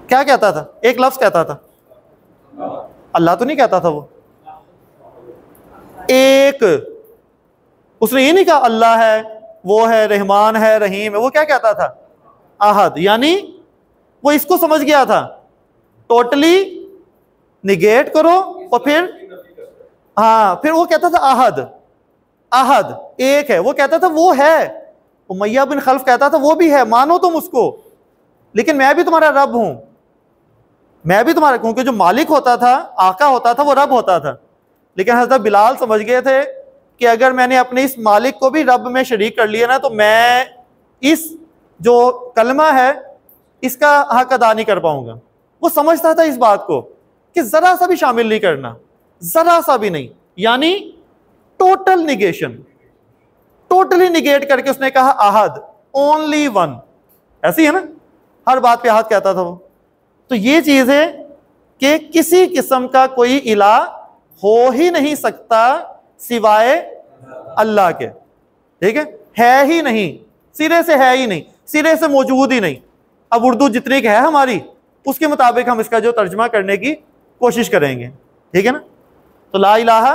क्या कहता था? एक लफ्ज कहता था, अल्लाह तो नहीं कहता था। वो एक, उसने ये नहीं कहा अल्लाह है, वो है, रहमान है, रहीम है। वो क्या कहता था? अहद, यानी वो इसको समझ गया था, टोटली निगेट करो और फिर हाँ, फिर वो कहता था अहद, अहद एक है, वो कहता था वो है। उमैया बिन खल्फ कहता था वो भी है, मानो तुम उसको, लेकिन मैं भी तुम्हारा रब हूं, मैं भी तुम्हारा, क्योंकि जो मालिक होता था, आका होता था, वो रब होता था। लेकिन हजरत बिलाल समझ गए थे कि अगर मैंने अपने इस मालिक को भी रब में शरीक कर लिया ना, तो मैं इस जो कलमा है इसका हक अदा नहीं कर पाऊंगा। वो समझता था इस बात को कि जरा सा भी शामिल नहीं करना, जरा सा भी नहीं, यानी टोटल निगेशन, टोटली निगेट करके उसने कहा अहद, ओनली वन। ऐसी है ना, हर बात पे अहद कहता था वो। तो ये चीज है कि किसी किस्म का कोई इला हो ही नहीं सकता सिवाय अल्लाह के, ठीक है ही नहीं, सिरे से है ही नहीं, सिरे से मौजूद ही नहीं। अब उर्दू जितनी है हमारी, उसके मुताबिक हम इसका जो तर्जमा करने की कोशिश करेंगे, ठीक है ना। तो ला इलाहा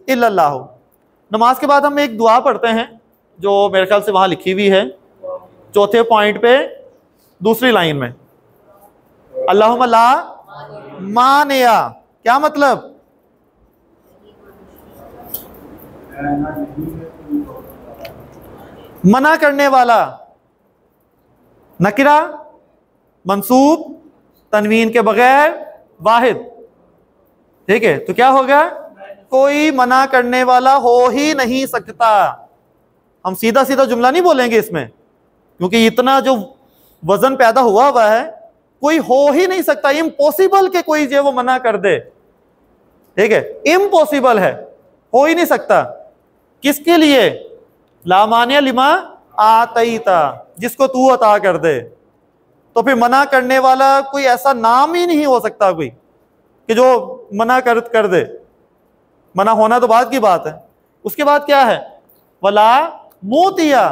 इल्लल्लाह। नमाज के बाद हम एक दुआ पढ़ते हैं जो मेरे ख्याल से वहाँ लिखी हुई है, चौथे पॉइंट पे दूसरी लाइन में, अल्लाहुम्मा ला मानिया। क्या मतलब? मना करने वाला, नकिरा, मंसूब, तनवीन के बगैर, वाहिद, ठीक है। तो क्या होगा? कोई मना करने वाला हो ही नहीं सकता। हम सीधा सीधा जुमला नहीं बोलेंगे इसमें, क्योंकि इतना जो वजन पैदा हुआ है, कोई हो ही नहीं सकता, इम्पॉसिबल के कोई जो वो मना कर दे, ठीक है, इम्पॉसिबल है, हो ही नहीं सकता। किसके लिए? ला मानिया लिमा आतईता, जिसको तू अता कर दे। तो फिर मना करने वाला कोई ऐसा नाम ही नहीं हो सकता कोई कि जो मना कर दे। मना होना तो बाद की बात है। उसके बाद क्या है? वला मोतिया,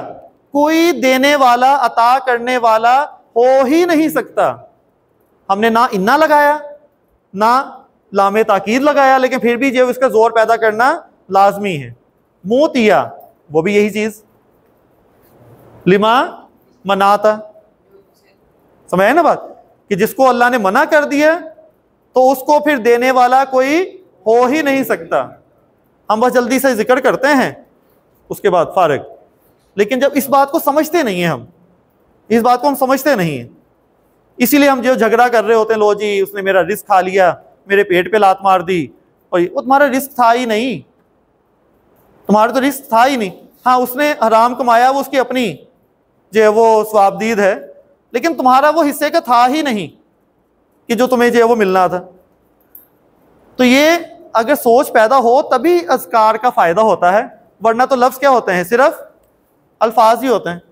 कोई देने वाला, अता करने वाला हो ही नहीं सकता। हमने ना इन्ना लगाया ना लामे ताकीद लगाया, लेकिन फिर भी जो इसका जोर पैदा करना लाजमी है। मोतिया, वो भी यही चीज, लिमा मनाता। समझे ना बात, कि जिसको अल्लाह ने मना कर दिया तो उसको फिर देने वाला कोई हो ही नहीं सकता। हम बस जल्दी से जिक्र करते हैं, उसके बाद फारिग। लेकिन जब इस बात को समझते नहीं है, हम इस बात को हम समझते नहीं है, इसीलिए हम जो झगड़ा कर रहे होते हैं, लो जी उसने मेरा रिस्क खा लिया, मेरे पेट पे लात मार दी, और वो तुम्हारा रिस्क था ही नहीं, तुम्हारा तो रिस्क था ही नहीं। हाँ, उसने हराम कमाया, वो उसकी अपनी जो वो स्वाबदीद है, लेकिन तुम्हारा वो हिस्से का था ही नहीं कि जो तुम्हें जो वो मिलना था। तो ये अगर सोच पैदा हो तभी अज़कार का फायदा होता है, वरना तो लफ्ज़ क्या होते हैं? सिर्फ अल्फाज ही होते हैं।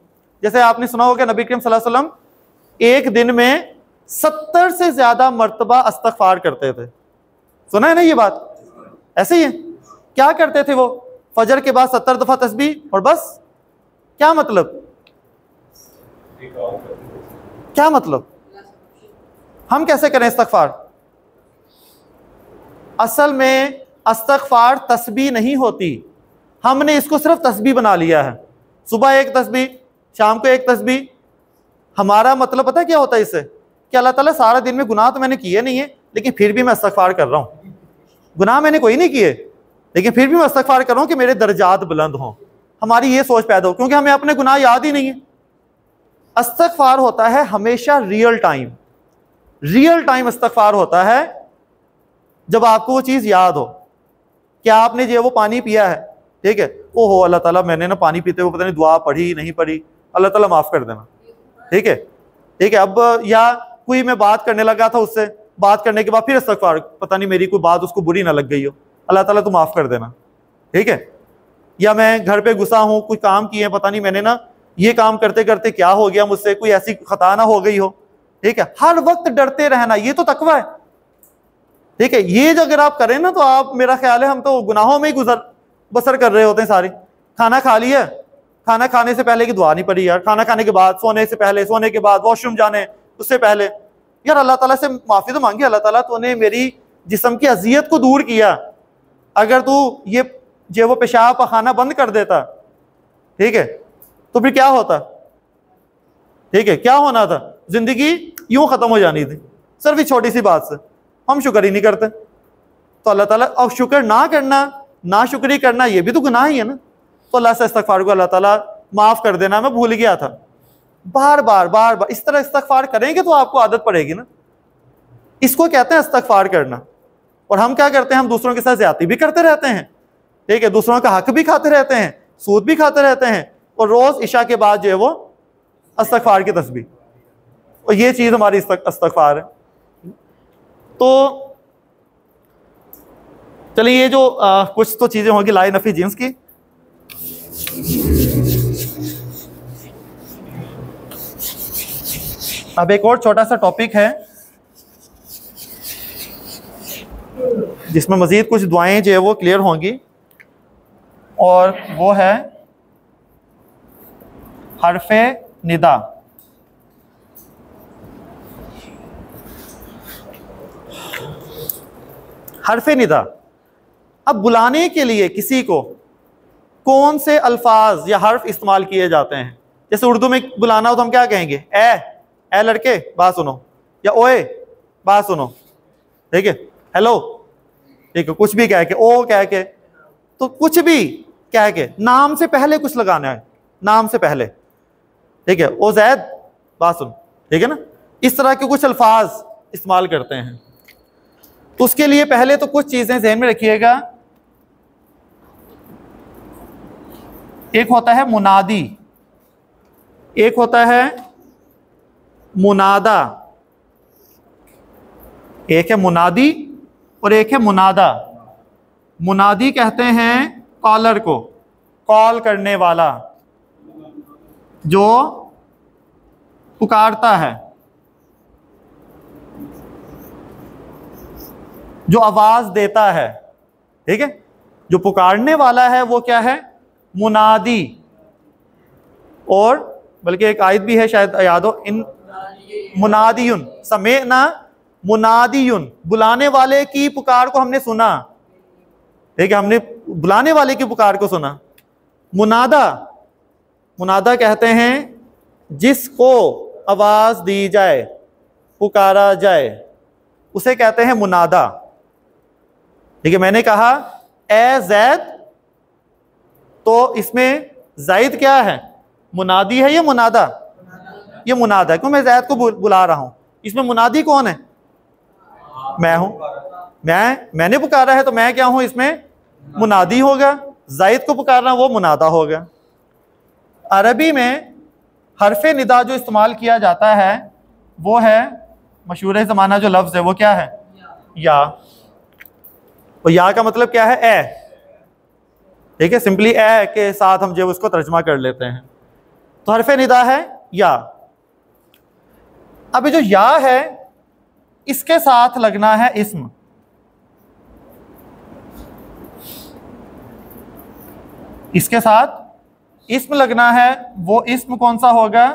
जैसे आपने सुना होगा नबी करीम सल्लल्लाहु अलैहि वसल्लम एक दिन में 70 से ज्यादा मर्तबा इस्तग़फ़ार करते थे। सुना है ना ये बात? ऐसे ही है। क्या करते थे वो? फजर के बाद 70 दफा तस्बीह और बस। क्या मतलब? क्या मतलब? हम कैसे करें इस्तग़फ़ार? असल में इस्तग़फ़ार तस्बीह नहीं होती, हमने इसको सिर्फ तस्बीह बना लिया है। सुबह एक तस्बीह, शाम को एक तस्बीह। हमारा मतलब पता है क्या होता है इससे? कि अल्लाह ताला सारा दिन में गुनाह तो मैंने किए नहीं है, लेकिन फिर भी मैं इस्तग़फ़ार कर रहा हूँ। गुनाह मैंने कोई नहीं किए, लेकिन फिर भी मैं इस्तग़फ़ार कर रहा हूँ कि मेरे दर्जात बुलंद हों। हमारी ये सोच पैदा हो, क्योंकि हमें अपने गुनाह याद ही नहीं है। इस्तग़फ़ार होता है हमेशा रियल टाइम, रियल टाइम इस्तग़फ़ार होता है जब आपको वो चीज़ याद हो कि आपने जो वो पानी पिया है, ठीक है, ओहो अल्लाह ताला मैंने ना पानी पीते हुए पता नहीं दुआ पढ़ी नहीं पढ़ी, अल्लाह ताला माफ़ कर देना, ठीक है, ठीक है। अब या कोई मैं बात करने लगा था उससे, बात करने के बाद फिर इस्तग़फ़ार, पता नहीं मेरी कोई बात उसको बुरी ना लग गई हो, अल्लाह ताला तो माफ़ कर देना, ठीक है। या मैं घर पे गुस्सा हूँ, कोई काम किए, पता नहीं मैंने ना ये काम करते करते क्या हो गया मुझसे, कोई ऐसी खता ना हो गई हो, ठीक है। हर वक्त डरते रहना, ये तो तकवा है, ठीक है। ये जो अगर आप करें ना, तो आप, मेरा ख्याल है हम तो गुनाहों में ही बसर कर रहे होते हैं सारी। खाना खा लिया, खाना खाने से पहले की दुआ नहीं पड़ी यार, खाना खाने के बाद, सोने से पहले, सोने के बाद, वॉशरूम जाने उससे पहले, यार अल्लाह ताला से माफ़ी तो मांगी, अल्लाह ताला तूने मेरी जिस्म की अजियत को दूर किया, अगर तू ये जो वो पेशाब खाना बंद कर देता, ठीक है, तो फिर क्या होता? ठीक है, क्या होना था, जिंदगी यूं खत्म हो जानी थी सिर्फ इस छोटी सी बात से। हम शुक्र ही नहीं करते। तो अल्लाह ताला, और शुक्र ना करना, ना शुक्री करना, ये भी तो गुनाह ही है ना। तो अल्लाह से इस्तगफार को अल्लाह ताला माफ कर देना, मैं भूल गया था। बार बार बार बार इस तरह इस्तगफार करेंगे तो आपको आदत पड़ेगी ना। इसको कहते हैं इस्तगफार करना। और हम क्या करते हैं, हम दूसरों के साथ ज्यादती भी करते रहते हैं, ठीक है, दूसरों का हक भी खाते रहते हैं, सूद भी खाते रहते हैं, और रोज इशा के बाद जो है वो इस्तगफार की तस्बीह, और ये चीज हमारी इस्तगफार है। तो चलिए, ये जो कुछ तो चीजें होंगी लाए नफी जिन्स की। अब एक और छोटा सा टॉपिक है जिसमें मजीद कुछ दुआएं जो है वो क्लियर होंगी, और वो है हरफे निदा। हरफे निदा, अब बुलाने के लिए किसी को कौन से अल्फाज या हर्फ इस्तेमाल किए जाते हैं। जैसे उर्दू में बुलाना हो तो हम क्या कहेंगे, ए लड़के बात सुनो, या ओए बात सुनो, ठीक है, हेलो, ठीक है, कुछ भी कह के, ओ कह के, तो कुछ भी कह के नाम से पहले कुछ लगाना है, नाम से पहले, ठीक है, ओ जैद बात सुन, ठीक है ना। इस तरह के कुछ अल्फाज इस्तेमाल करते हैं। तो उसके लिए पहले तो कुछ चीजें ज़हन में रखिएगा। एक होता है मुनादी, एक होता है मुनादा, एक है मुनादी और एक है मुनादा। मुनादी कहते हैं कॉलर को, कॉल करने वाला, जो पुकारता है, जो आवाज देता है, ठीक है। जो पुकारने वाला है वो क्या है, मुनादी। और बल्कि एक आयत भी है, शायद याद हो, इन मुनादियुन समेना मुनादियुन, बुलाने वाले की पुकार को हमने सुना, ठीक है, हमने बुलाने वाले की पुकार को सुना। मुनादा, मुनादा कहते हैं जिसको आवाज दी जाए, पुकारा जाए, उसे कहते हैं मुनादा, ठीक है। मैंने कहा ए जैद, तो इसमें जैद क्या है, मुनादी है या मुनादा, ये मुनादा है, क्यों, मैं जैद को बुला रहा हूं। इसमें मुनादी कौन है, मैं हूं, मैंने पुकारा है तो मैं क्या हूं, इसमें मुनादी होगा। जैद को पुकारना वो मुनादा होगा। अरबी में हरफे निदा जो इस्तेमाल किया जाता है वो है मशहूर ज़माना जो लफ्ज़ है वो क्या है, या। और या का मतलब क्या है, ए, ठीक है, सिंपली ए के साथ हम जो उसको तर्जमा कर लेते हैं। तो हरफे निदा है या। अब ये जो या है इसके साथ लगना है इस्म। इसके साथ इस्म लगना है, वो इस्म कौन सा होगा,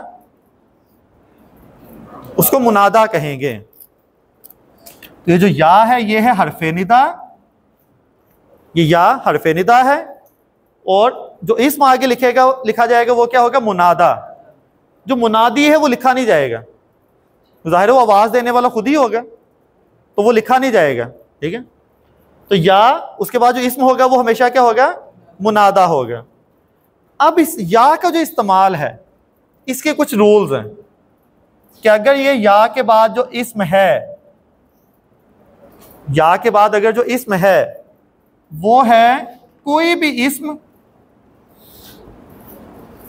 उसको मुनादा कहेंगे। तो ये जो या है ये है हरफे निदा, ये या हरफे निदा है। और जो इस्म आगे लिखा जाएगा वो क्या होगा, मुनादा। जो मुनादी है वो लिखा नहीं जाएगा, जाहिर है वो आवाज देने वाला खुद ही होगा, तो वो लिखा नहीं जाएगा, ठीक है। तो या उसके बाद जो इस्म होगा वो हमेशा क्या होगा, मुनादा होगा। अब इस या का जो इस्तेमाल है इसके कुछ रूल्स हैं कि अगर ये या के बाद जो इस्म है, या के बाद अगर जो इस्म है वो है कोई भी इस्म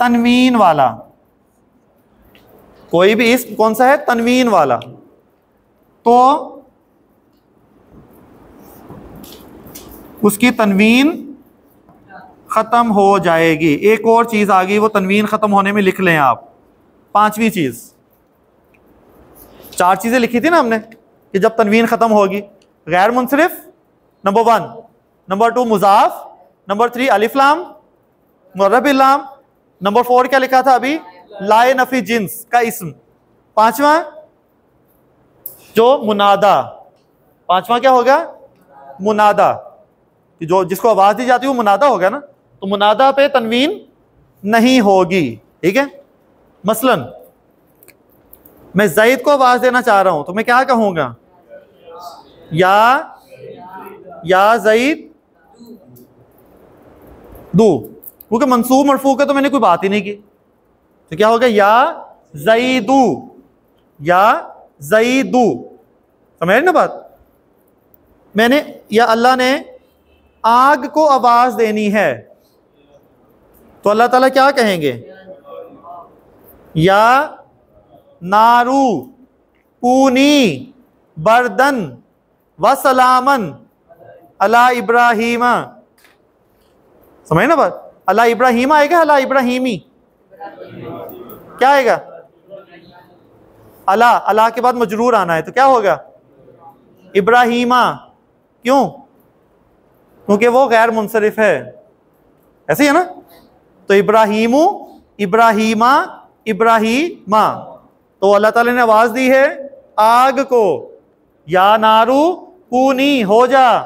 तनवीन वाला, कोई भी इस्म कौन सा है, तनवीन वाला, तो उसकी तनवीन खत्म हो जाएगी। एक और चीज आ गई, वो तनवीन खत्म होने में लिख लें आप, पांचवी चीज। चार चीजें लिखी थी ना हमने कि जब तनवीन खत्म होगी, गैर मुनसरिफ नंबर 1, नंबर 2 मुजाफ, नंबर 3 अलिफ लाम मुर्रब लाम, नंबर 4 क्या लिखा था अभी, लाए नफी जिन्स का इस्म, पांचवा जो मुनादा, पांचवा क्या होगा, मुनादा, जो जिसको आवाज दी जाती है वो मुनादा होगा ना, तो मुनादा पे तनवीन नहीं होगी, ठीक है। मसलन मैं ज़ैद को आवाज देना चाह रहा हूं तो मैं क्या कहूंगा? या ज़ैद दू, क्योंकि मंसूब मरफू का तो मैंने कोई बात ही नहीं की, तो क्या होगा? या ज़ैदू, या ज़ैदू। समझ ना बात? मैंने या अल्लाह ने आग को आवाज देनी है तो अल्लाह ताला क्या कहेंगे? या नारू कूनी बरदन व सलामन अला इब्राहीमा। समझ ना बात? अला इब्राहीम आएगा, अला इब्राहीमी क्या आएगा? अला, अला के बाद मजरूर आना है तो क्या होगा? इब्राहीमा। क्यों? क्योंकि वो गैर मुनसरिफ है, ऐसे ही है ना? तो इब्राहीमू, इब्राहीमा, इब्राहीमा। तो अल्लाह ताला ने आवाज दी है आग को, या नारू कूनी हो जा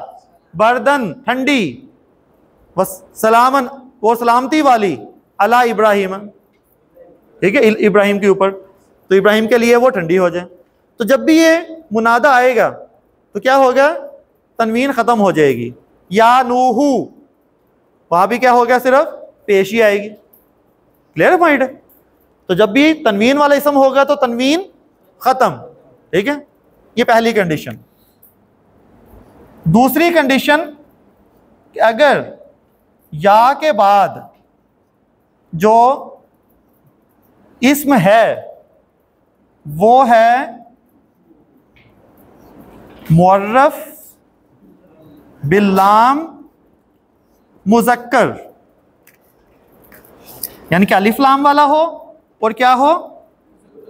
बर्दन ठंडी, बस सलामन वो सलामती वाली, अला इब्राहीम, ठीक है, इब्राहिम के ऊपर, तो इब्राहिम के लिए वो ठंडी हो जाए। तो जब भी ये मुनादा आएगा तो क्या होगा? तनवीन खत्म हो जाएगी। या नूहू, वहां भी क्या हो गया? सिर्फ पेशी आएगी। क्लियर है पॉइंट? तो जब भी तनवीन वाला इसम होगा तो तनवीन खत्म, ठीक है? ये पहली कंडीशन। दूसरी कंडीशन, अगर या के बाद जो इस्म है वो है मुअर्रफ बिल्लाम मुज़क्कर, यानी कि अलिफ लाम वाला हो और क्या हो?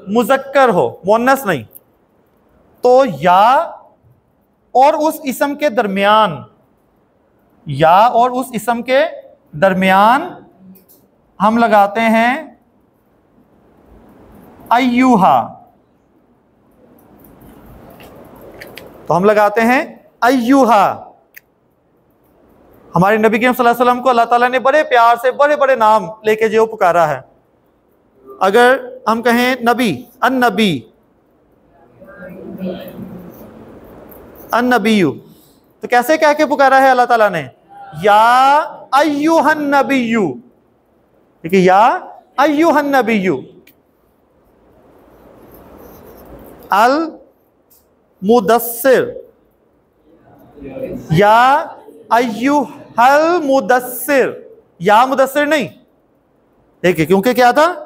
मुज़क्कर हो, मुअन्नस नहीं, तो या और उस इस्म के दरमियान, या और उस इस्म के दरमियान हम लगाते हैं अय्यूहा। तो हम लगाते हैं अय्यूहा। हमारे नबी करीम सल्लल्लाहु अलैहि वसल्लम को अल्लाह ताला ने बड़े प्यार से बड़े बड़े नाम लेके जो पुकारा है। अगर हम कहें नबी, अन्नबी, अन्नबीयू, तो कैसे कह के पुकारा है अल्लाह ताला ने? या अय्युहन नबिय्यू, ठीक है, या अय्युहन नबिय्यू। अल मुदस्सिर, या अय्युहल मुदस्सिर, या मुदस्सिर नहीं, ठीक है, क्योंकि क्या था?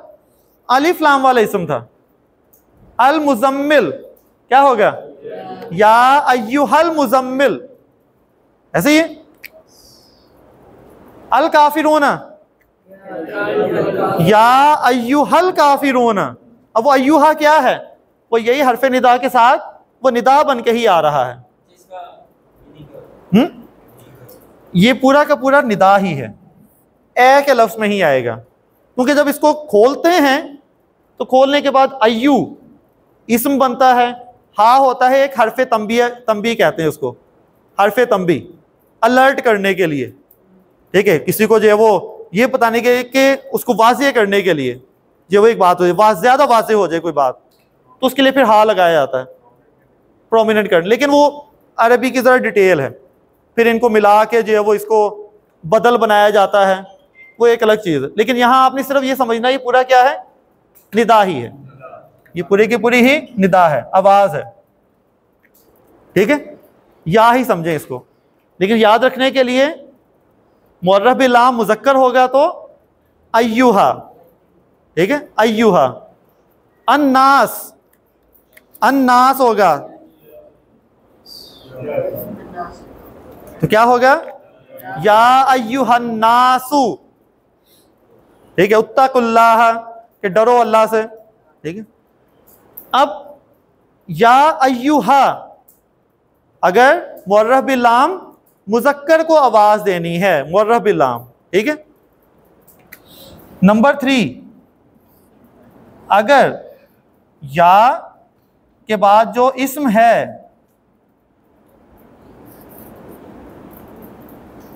अलिफ लाम वाला इस्म था। अल मुजम्मिल क्या होगा? या अय्युहल मुजम्मिल, ऐसे ही है। अल काफिरूना, या अय्युहल काफिरूना। अब वो अय्युहा क्या है? वो यही हरफ निदा के साथ वो निदा बन के ही आ रहा है। ये पूरा का पूरा निदा ही है, ए के लफ्ज में ही आएगा, क्योंकि जब इसको खोलते हैं तो खोलने के बाद अय्यू इस्म बनता है, हा होता है एक हरफ तंबी, तंबी कहते हैं उसको, हरफ तंबी, अलर्ट करने के लिए, ठीक है, किसी को जो है वो ये बताने के कि उसको वाज़ेह करने के लिए, जो वो एक बात हो जाए, ज़्यादा वाज़ेह हो जाए कोई बात, तो उसके लिए फिर हा लगाया जाता है प्रोमिनेंट करने। लेकिन वो अरबी की ज़रा डिटेल है, फिर इनको मिला के जो है वो इसको बदल बनाया जाता है, वो एक अलग चीज़ है। लेकिन यहाँ आपने सिर्फ ये समझना, ये पूरा क्या है? निदा ही है, ये पूरी की पूरी ही निदा है, आवाज़ है, ठीक है, या ही समझें इसको। लेकिन याद रखने के लिए मुअर्रफ बिल्लाम मुज़क्कर होगा तो अय्युहा, ठीक है, अय्युहा। अन्नास, अन्नास होगा तो क्या होगा? या अय्युहन्नासु, ठीक है, उत्तकुल्लाह कि डरो अल्लाह से, ठीक है। अब या अय्युहा, अगर मुअर्रफ बिल्लाम मुज़क्कर को आवाज देनी है, मुअर्रफ बिल्लाम, ठीक है। नंबर 3, अगर या के बाद जो इस्म है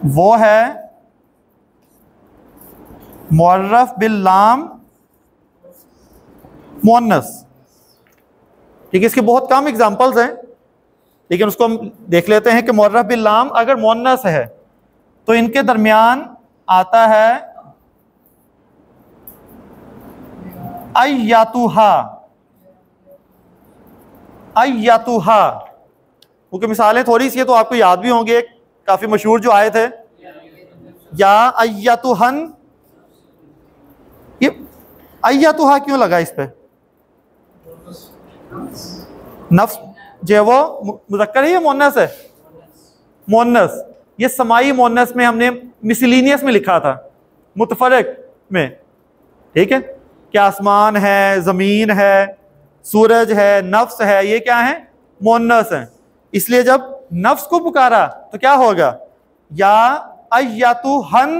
वो है मुअर्रफ बिल्लाम मुअन्नस, ठीक है, इसके बहुत कम एग्जांपल्स हैं, लेकिन उसको हम देख लेते हैं कि मुअर्रफ बिल लाम अगर मुअन्नस है तो इनके दरमियान आता है अय्यातुहा, अय्यातुहा, क्योंकि मिसालें थोड़ी सी है तो आपको याद भी होंगे, काफी मशहूर जो आए थे, या अय्यातुहन, ये अय्यातुहा क्यों लगा इस पे? नफ्स जो है वो मुज़क्कर है या मुअन्नस है? मुअन्नस। ये समाई मुअन्नस में हमने मिसलिनियस में लिखा था, मुतफरक में, ठीक है, कि आसमान है, जमीन है, सूरज है, नफ्स है, ये क्या है? मुअन्नस है। इसलिए जब नफ्स को पुकारा तो क्या होगा? या अय्यातुहन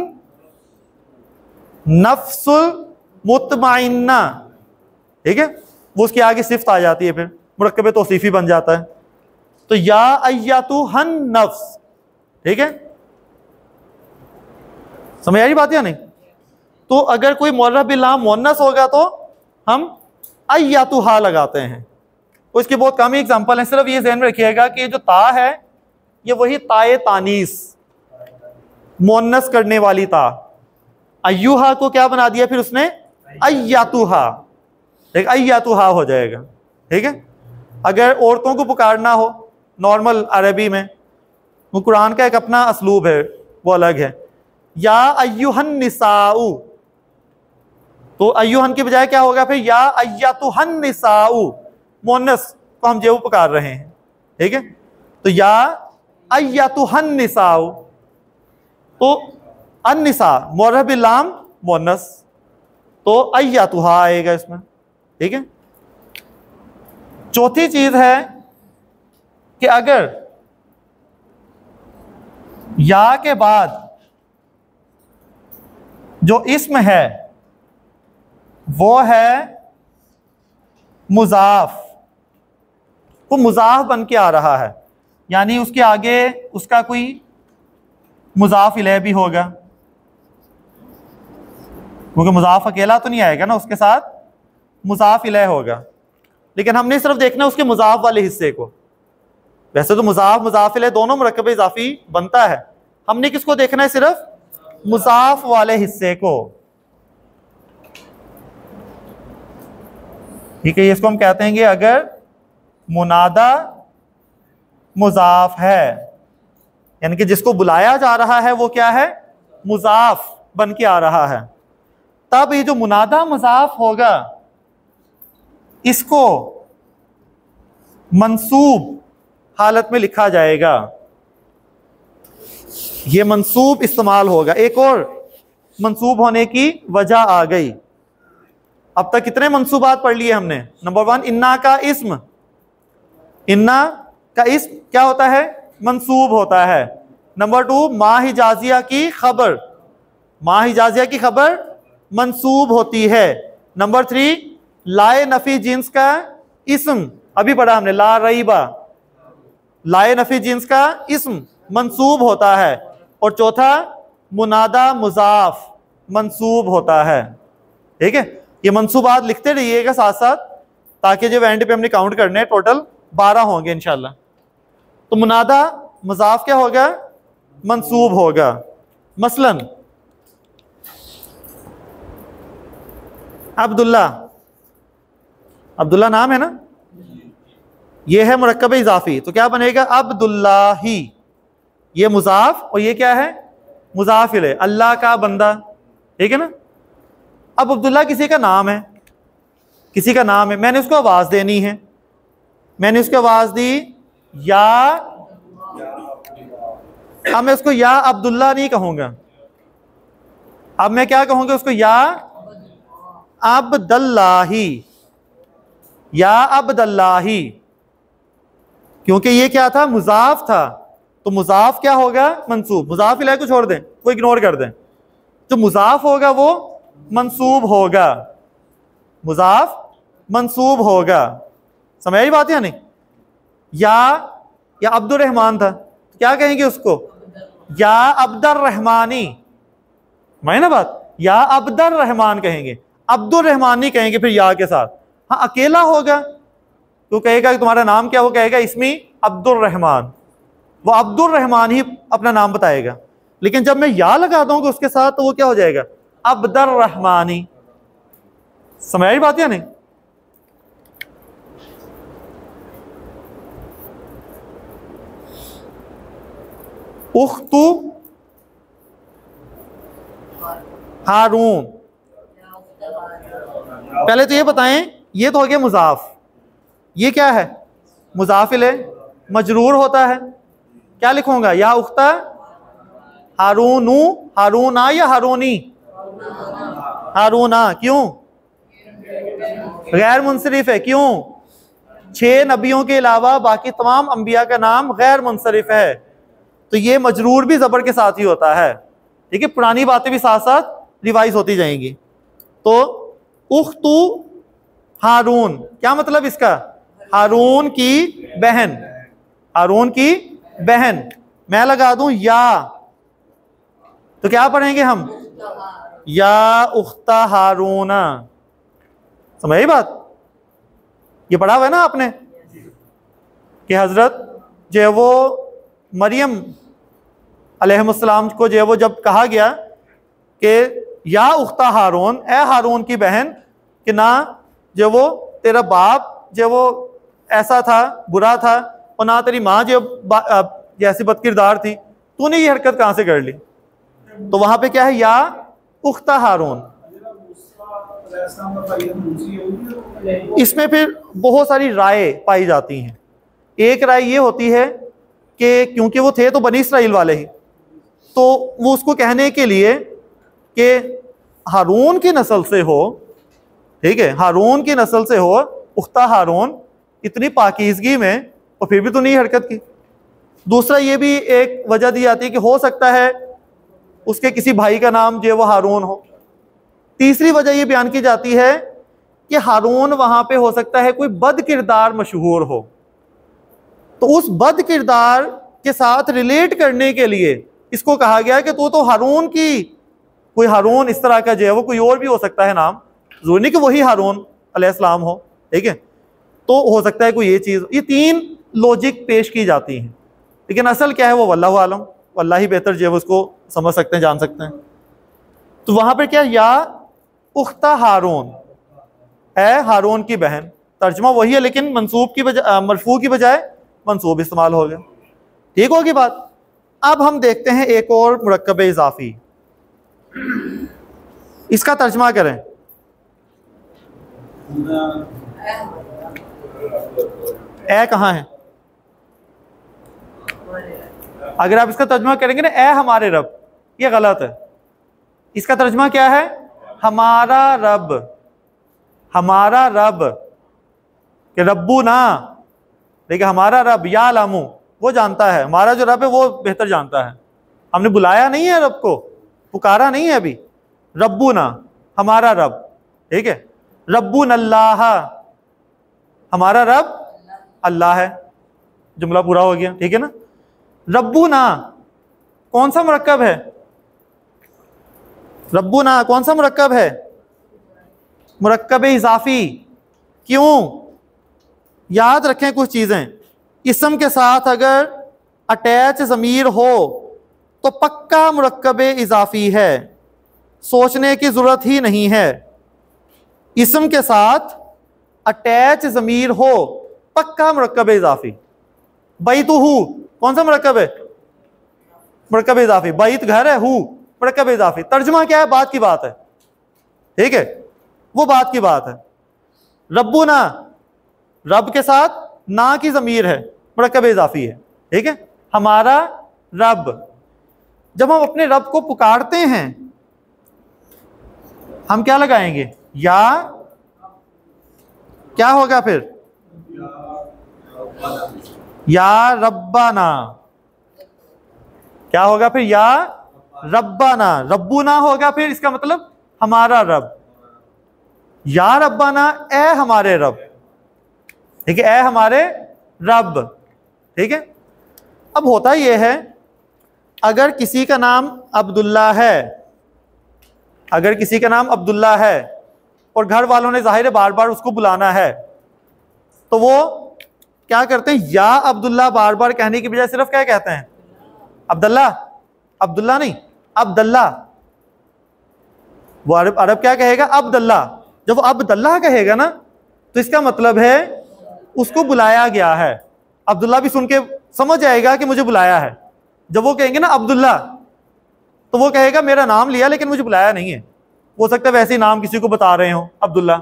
नफ्सुल मुतमइन्ना, ठीक है, वो उसके आगे सिफ्त आ जाती है, फिर मुरक्कब तौसीफी बन जाता है। तो या अय्यातुहन नफ्स, ठीक है, समझ आ रही बात या नहीं? तो अगर कोई मुअर्रफ बिल लाम मुअन्नस होगा तो हम अय्यातुहा लगाते हैं। तो इसके बहुत कम ही एग्जांपल हैं, सिर्फ ये ध्यान में रखिएगा कि जो ता है ये वही ताए तानीस, मुअन्नस करने वाली ता। अय्युहा को क्या बना दिया फिर उसने? अय्यातुहा, ठीक, अय्यातुहा हो जाएगा, ठीक है। अगर औरतों को पुकारना हो नॉर्मल अरबी में, वो कुरान का एक अपना असलूब है, वो अलग है। या अय्युहन निसाउ, तो अय्युहन की बजाय क्या होगा फिर? या अय्यातुहन निसाउ, मुअन्नस को हम जो पुकार रहे हैं, ठीक है। तो या अय्यातुहन निसाउ, तो अन्निसा मुअर्रफ बिल लाम मुअन्नस, तो अय्यातुहा आएगा इसमें, ठीक है। चौथी चीज है कि अगर या के बाद जो इस्म है वो है मुजाफ, वो मुजाफ बन के आ रहा है, यानी उसके आगे उसका कोई मुजाफ इलैह भी होगा, क्योंकि मुजाफ अकेला तो नहीं आएगा ना, उसके साथ मुजाफ इलैह होगा। लेकिन हमने सिर्फ देखना उसके मुजाफ वाले हिस्से को। वैसे तो मुजाफ मुजाफ इलैह दोनों मुरक्कब इजाफी बनता है, हमने किसको देखना है? सिर्फ मुजाफ वाले हिस्से को, ठीक है। इसको हम कहते हैं कि अगर मुनादा मुजाफ है, यानी कि जिसको बुलाया जा रहा है वो क्या है? मुजाफ बन के आ रहा है, तब ये जो मुनादा मुजाफ होगा इसको मंसूब हालत में लिखा जाएगा, ये मंसूब इस्तेमाल होगा। एक और मंसूब होने की वजह आ गई। अब तक कितने मंसूबात पढ़ लिए हमने? नंबर 1, इन्ना का इस्म, इन्ना का इस्म क्या होता है? मंसूब होता है। नंबर 2, मा हिजाजिया की खबर, मा हिजाजिया की खबर मंसूब होती है। नंबर 3, लाए नफी जिन्स का इस्म, अभी पढ़ा हमने, ला रईबा, लाए नफी जिन्स का इस्म मंसूब होता है। और चौथा, मुनादा मुजाफ मंसूब होता है, ठीक है। ये मंसूबात लिखते रहिएगा साथ साथ, ताकि जब एंड पे हमने काउंट करने हैं, टोटल 12 होंगे इंशाल्लाह। तो मुनादा मुजाफ क्या होगा? मंसूब होगा। मसलन अब्दुल्ला, अब्दुल्ला नाम है ना, ये है मुरक्कब इजाफी, तो क्या बनेगा? अब्दुल्लाही, ये मुजाफ और ये क्या है? मुजाफ इलैह, अल्लाह का बंदा, ठीक है ना। अब अब्दुल्ला किसी का नाम है, किसी का नाम है, मैंने उसको आवाज देनी है, मैंने उसको आवाज दी या, अब मैं उसको या अब्दुल्ला नहीं कहूंगा, अब मैं क्या कहूंगा उसको? या अब्दुल्लाही, या अब्दुल्लाही, क्योंकि ये क्या था? मुजाफ था, तो मुजाफ क्या होगा? मंसूब। मुजाफ इलैह को छोड़ दें, वो इग्नोर कर दें, जो मुजाफ होगा वो मंसूब होगा, मुजाफ मंसूब होगा। समझ आई बात या नहीं? या अब्दुर रहमान था, तो क्या कहेंगे उसको? या अब्दुर रहमानी, समझ ना बात? या अब्दुर रहमान कहेंगे, अब्दुर रहमान नहीं कहेंगे फिर या के साथ। हाँ, अकेला होगा तो कहेगा कि तुम्हारा नाम क्या, वो कहेगा इसमी अब्दुल रहमान, वो अब्दुल रहमान ही अपना नाम बताएगा। लेकिन जब मैं या लगा दूंगा उसके साथ तो वो क्या हो जाएगा, अब्दुर रहमानी। समझ आई बात या नहीं? उख्तु हारून, पहले तो ये बताएं, ये तो हो गया मुजाफ, ये क्या है, मुजाफिल है, मजरूर होता है, क्या लिखूंगा, या उख्ता हारूनू, हारूना या हारूनी, हारूना, क्यों, गैर मुनसरिफ है, क्यों, 6 नबियों के अलावा बाकी तमाम अंबिया का नाम गैर मुनसरिफ है, तो ये मजरूर भी जबर के साथ ही होता है। ठीक है, पुरानी बातें भी साथ साथ रिवाइज होती जाएंगी। तो उख्तु हारून, क्या मतलब इसका, हारून की बहन, हारून की बहन। मैं लगा दूं या, तो क्या पढ़ेंगे हम, या उख्ता हारूना। समझ आई बात? ये पढ़ा हुआ है ना आपने कि हजरत जो है वो मरियम अलैहिस्सलाम को जो है वो जब कहा गया कि या उख्ता हारून, ए हारून की बहन, कि ना जो वो तेरा बाप जो वो ऐसा था, बुरा था, और ना तेरी माँ जो जैसी बदकिरदार थी, तूने ये हरकत कहाँ से कर ली। तो वहां पे क्या है, या उख्ता हारून। इसमें फिर बहुत सारी राय पाई जाती हैं। एक राय ये होती है कि क्योंकि वो थे तो बनी इसराइल वाले ही, तो वो उसको कहने के लिए कि हारून की नस्ल से हो, ठीक है, हारून की नस्ल से हो, उख्ता हारून, इतनी पाकीज़गी में, और फिर भी तो नहीं हरकत की। दूसरा ये भी एक वजह दी जाती है कि हो सकता है उसके किसी भाई का नाम जो है वो हारून हो। तीसरी वजह ये बयान की जाती है कि हारून वहां पे हो सकता है कोई बद किरदार मशहूर हो, तो उस बद किरदार के साथ रिलेट करने के लिए इसको कहा गया कि तू तो हारून की, कोई हारून इस तरह का जो है वो कोई और भी हो सकता है नाम, जरूरी नहीं कि वही हारून अलैहिस्सलाम हो। ठीक है, तो हो सकता है कोई ये चीज़। ये 3 लॉजिक पेश की जाती हैं, लेकिन असल क्या है वो वल्लाहु आलम, वल्लाह ही बेहतर जो है उसको समझ सकते हैं, जान सकते हैं। तो वहां पर क्या, या उख्ता हारून, है हारून की बहन, तर्जमा वही है लेकिन मंसूब की बजाय, मरफू की बजाय मंसूब इस्तेमाल हो गया। ठीक होगी बात? अब हम देखते हैं एक और मुरक्कब इजाफी, इसका तर्जमा करें। ए कहाँ है? अगर आप इसका तर्जमा करेंगे ना, ए हमारे रब, ये गलत है। इसका तर्जमा क्या है, हमारा रब, हमारा रब, कि रब्बू ना, देखिए हमारा रब, या लामू, वो जानता है, हमारा जो रब है वो बेहतर जानता है। हमने बुलाया नहीं है रब को, पुकारा नहीं है अभी, रब्बू ना, हमारा रब। ठीक है, रब्बुन अल्लाह, हमारा रब अल्लाह है, जुमला पूरा हो गया। ठीक है ना, रब्बुना कौन सा मुरक्कब है, रब्बुना कौन सा मुरक्कब है, मुरक्कब इजाफी। क्यों? याद रखें कुछ चीजें, इसम के साथ अगर अटैच ज़मीर हो तो पक्का मुरक्कब इजाफी है, सोचने की जरूरत ही नहीं है। इसम के साथ अटैच ज़मीर हो, पक्का मुरक्कब इजाफी। बैतुहू कौन सा मुरक्कब है, मुरक्कब इजाफी। बैत घर है, हु मुरक्कब इजाफी। तर्जुमा क्या है, बात की बात है। ठीक है, वो बात की बात है। रब्बुना, रब के साथ ना की ज़मीर है, मुरक्कब इजाफी है। ठीक है, हमारा रब। जब हम अपने रब को पुकारते हैं हम क्या लगाएंगे, या, क्या होगा फिर, या रब्बाना, क्या होगा फिर, या रब्बाना। रब्बुना होगा फिर, इसका मतलब हमारा रब, या रब्बाना, ए हमारे रब। ठीक है, ए हमारे रब। ठीक है, अब होता यह है, अगर किसी का नाम अब्दुल्ला है, अगर किसी का नाम अब्दुल्ला है और घर वालों ने जाहिर है बार बार उसको बुलाना है, तो वो क्या करते हैं, या अब्दुल्ला बार बार कहने की बजाय सिर्फ क्या कहते हैं, अब्दुल्ला। अब्दुल्ला नहीं, अब्दुल्ला। वो अरब क्या कहेगा, अब्दुल्ला। जब वो अब्दुल्ला कहेगा ना तो इसका मतलब है उसको बुलाया गया है। अब्दुल्ला भी सुन के समझ आएगा कि मुझे बुलाया है। जब वो कहेंगे ना अब्दुल्ला, तो वो कहेगा मेरा नाम लिया लेकिन मुझे बुलाया नहीं है। हो सकता है वैसे ही नाम किसी को बता रहे हो अब्दुल्ला,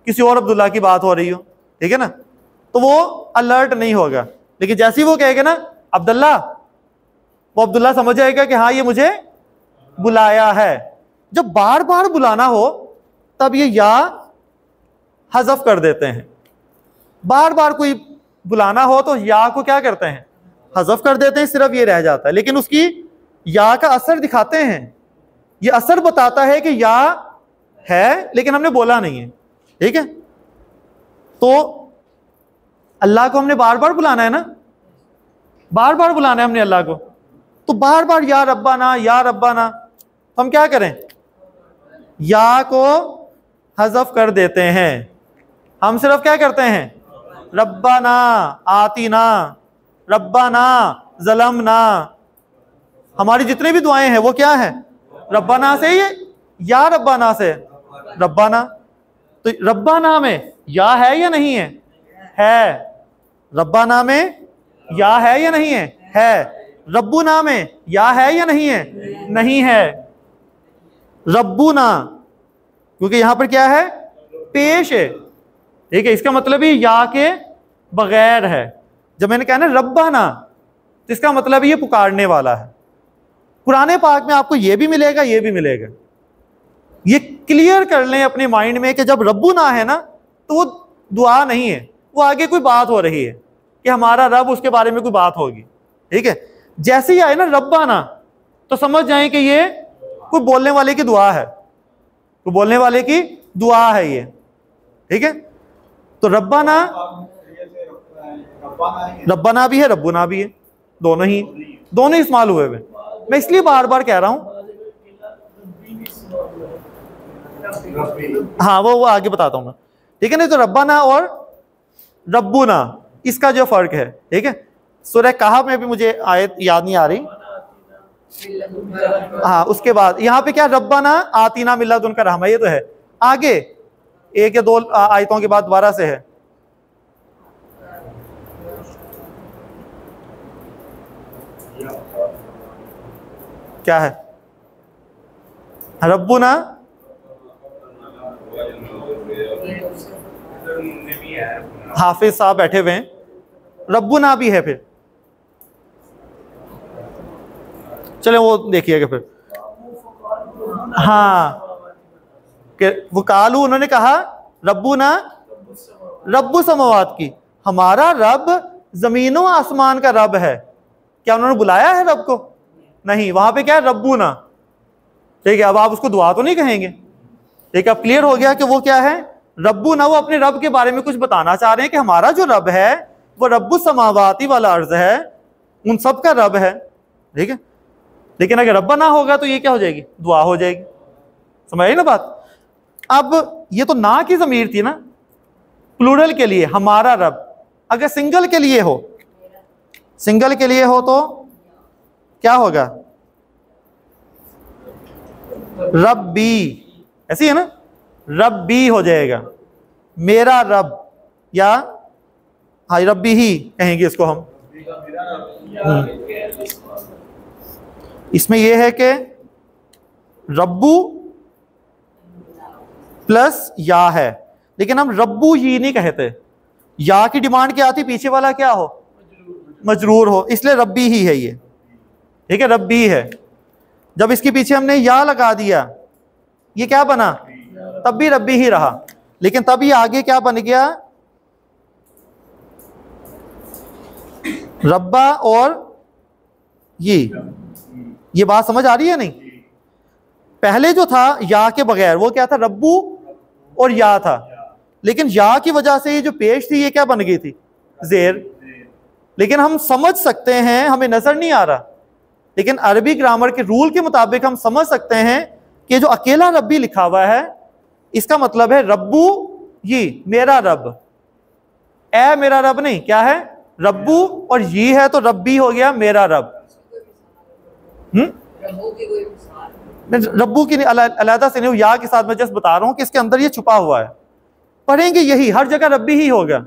किसी और अब्दुल्ला की बात हो रही हो, ठीक है ना, तो वो अलर्ट नहीं होगा। लेकिन जैसे ही वो कहेगा ना अब्दुल्ला, वो अब्दुल्ला समझ जाएगा कि हाँ ये मुझे बुलाया है। जब बार बार बुलाना हो तब ये या हज़फ कर देते हैं। बार बार कोई बुलाना हो तो या को क्या करते हैं, हज़फ कर देते हैं, सिर्फ ये रह जाता है। लेकिन उसकी या का असर दिखाते हैं, ये असर बताता है कि या है लेकिन हमने बोला नहीं है, ठीक है। तो अल्लाह को हमने बार बार बुलाना है ना, बार बार बुलाना है हमने अल्लाह को, तो बार बार या रब्बाना या रब्बाना, हम क्या करें, या को हज़फ कर देते हैं। हम सिर्फ क्या करते हैं, रब्बाना आतीना, रब्बाना ज़लमना। हमारी जितनी भी दुआएं हैं वो क्या है, रब्बाना से, ये या रब्बाना से, रब्बाना। तो रब्बाना में या है या नहीं है, है। रब्बाना में या है या नहीं है, है। रब्बुना में या है या नहीं है, नहीं है। रब्बुना क्योंकि यहां पर क्या है, पेश है, ठीक है। इसका मतलब ही या के बगैर है। जब मैंने कहा ना रब्बाना, तो इसका मतलब ये पुकारने वाला है। कुरान पाक में आपको ये भी मिलेगा, ये भी मिलेगा। ये क्लियर कर लें अपने माइंड में कि जब रब्बुना है ना तो वो दुआ नहीं है, वो आगे कोई बात हो रही है कि हमारा रब, उसके बारे में कोई बात होगी, ठीक है। जैसे ही आए ना रब्बाना तो समझ जाए कि ये कोई बोलने वाले की दुआ है, कोई बोलने वाले की दुआ है ये, ठीक है। तो रब्बाना, रब्बाना भी है, रब्बुना भी है, दोनों ही इस्तेमाल हुए हुए। मैं इसलिए बार बार कह रहा हूं, हाँ वो आगे बताता हूं मैं, ठीक है। नहीं तो रब्बाना और रब्बुना इसका जो फर्क है, ठीक है। सूरह कहफ में भी मुझे आयत याद नहीं आ रही, हाँ उसके बाद यहाँ पे क्या, रब्बाना आतीना मिन लदुनका रहमा, ये तो है। आगे एक या दो आयतों के बाद दोबारा से है, क्या है, रब्बुना, हाफिज साहब बैठे हुए हैं, रब्बुना भी है। फिर चले वो देखिएगा फिर, हाँ कि वो कालू, उन्होंने कहा रब्बुना रब्बु समावात की, हमारा रब जमीनों आसमान का रब है। क्या उन्होंने बुलाया है रब को, नहीं। वहां पे क्या है, रब्बुना, ठीक है। अब आप उसको दुआ तो नहीं कहेंगे, ठीक है। अब क्लियर हो गया कि वो क्या है, रब्बुना। वो अपने रब के बारे में कुछ बताना चाह रहे हैं कि हमारा जो रब है वो रब्बु समावाती वाला अर्ज है, उन सब का रब है, ठीक है। लेकिन अगर रब्बा ना होगा तो ये क्या हो जाएगी, दुआ हो जाएगी। समझ आई ना बात। अब ये तो ना की ज़मीर थी ना, प्लूरल के लिए हमारा रब। अगर सिंगल के लिए हो, सिंगल के लिए हो तो क्या होगा, रब्बी, ऐसी है ना, रब्बी हो जाएगा, मेरा रब, या हाँ रब्बी ही कहेंगे इसको हम। इसमें यह है कि रब्बू प्लस या है, लेकिन हम रब्बू ही नहीं कहते। या की डिमांड क्या आती, पीछे वाला क्या हो, मजरूर हो, इसलिए रब्बी ही है ये, ठीक है, रब्बी है। जब इसके पीछे हमने या लगा दिया, ये क्या बना, तब भी रब्बी ही रहा। लेकिन तब ये आगे क्या बन गया, रब्बा और ये बात समझ आ रही है नहीं। पहले जो था या के बगैर वो क्या था, रब्बू और या था, लेकिन या की वजह से ये जो पेश थी ये क्या बन गई थी, जेर। लेकिन हम समझ सकते हैं, हमें नजर नहीं आ रहा, लेकिन अरबी ग्रामर के रूल के मुताबिक हम समझ सकते हैं कि जो अकेला रब्बी लिखा हुआ है इसका मतलब है रब्बू, ये मेरा रब, ए मेरा रब नहीं, क्या है? रब्बू, और ये है तो रब्बी हो गया मेरा रब। रब्बू की अलहदा से नहीं, या के साथ मैं जस्ट बता रहा हूं कि इसके अंदर ये छुपा हुआ है। पढ़ेंगे यही, हर जगह रब्बी ही होगा,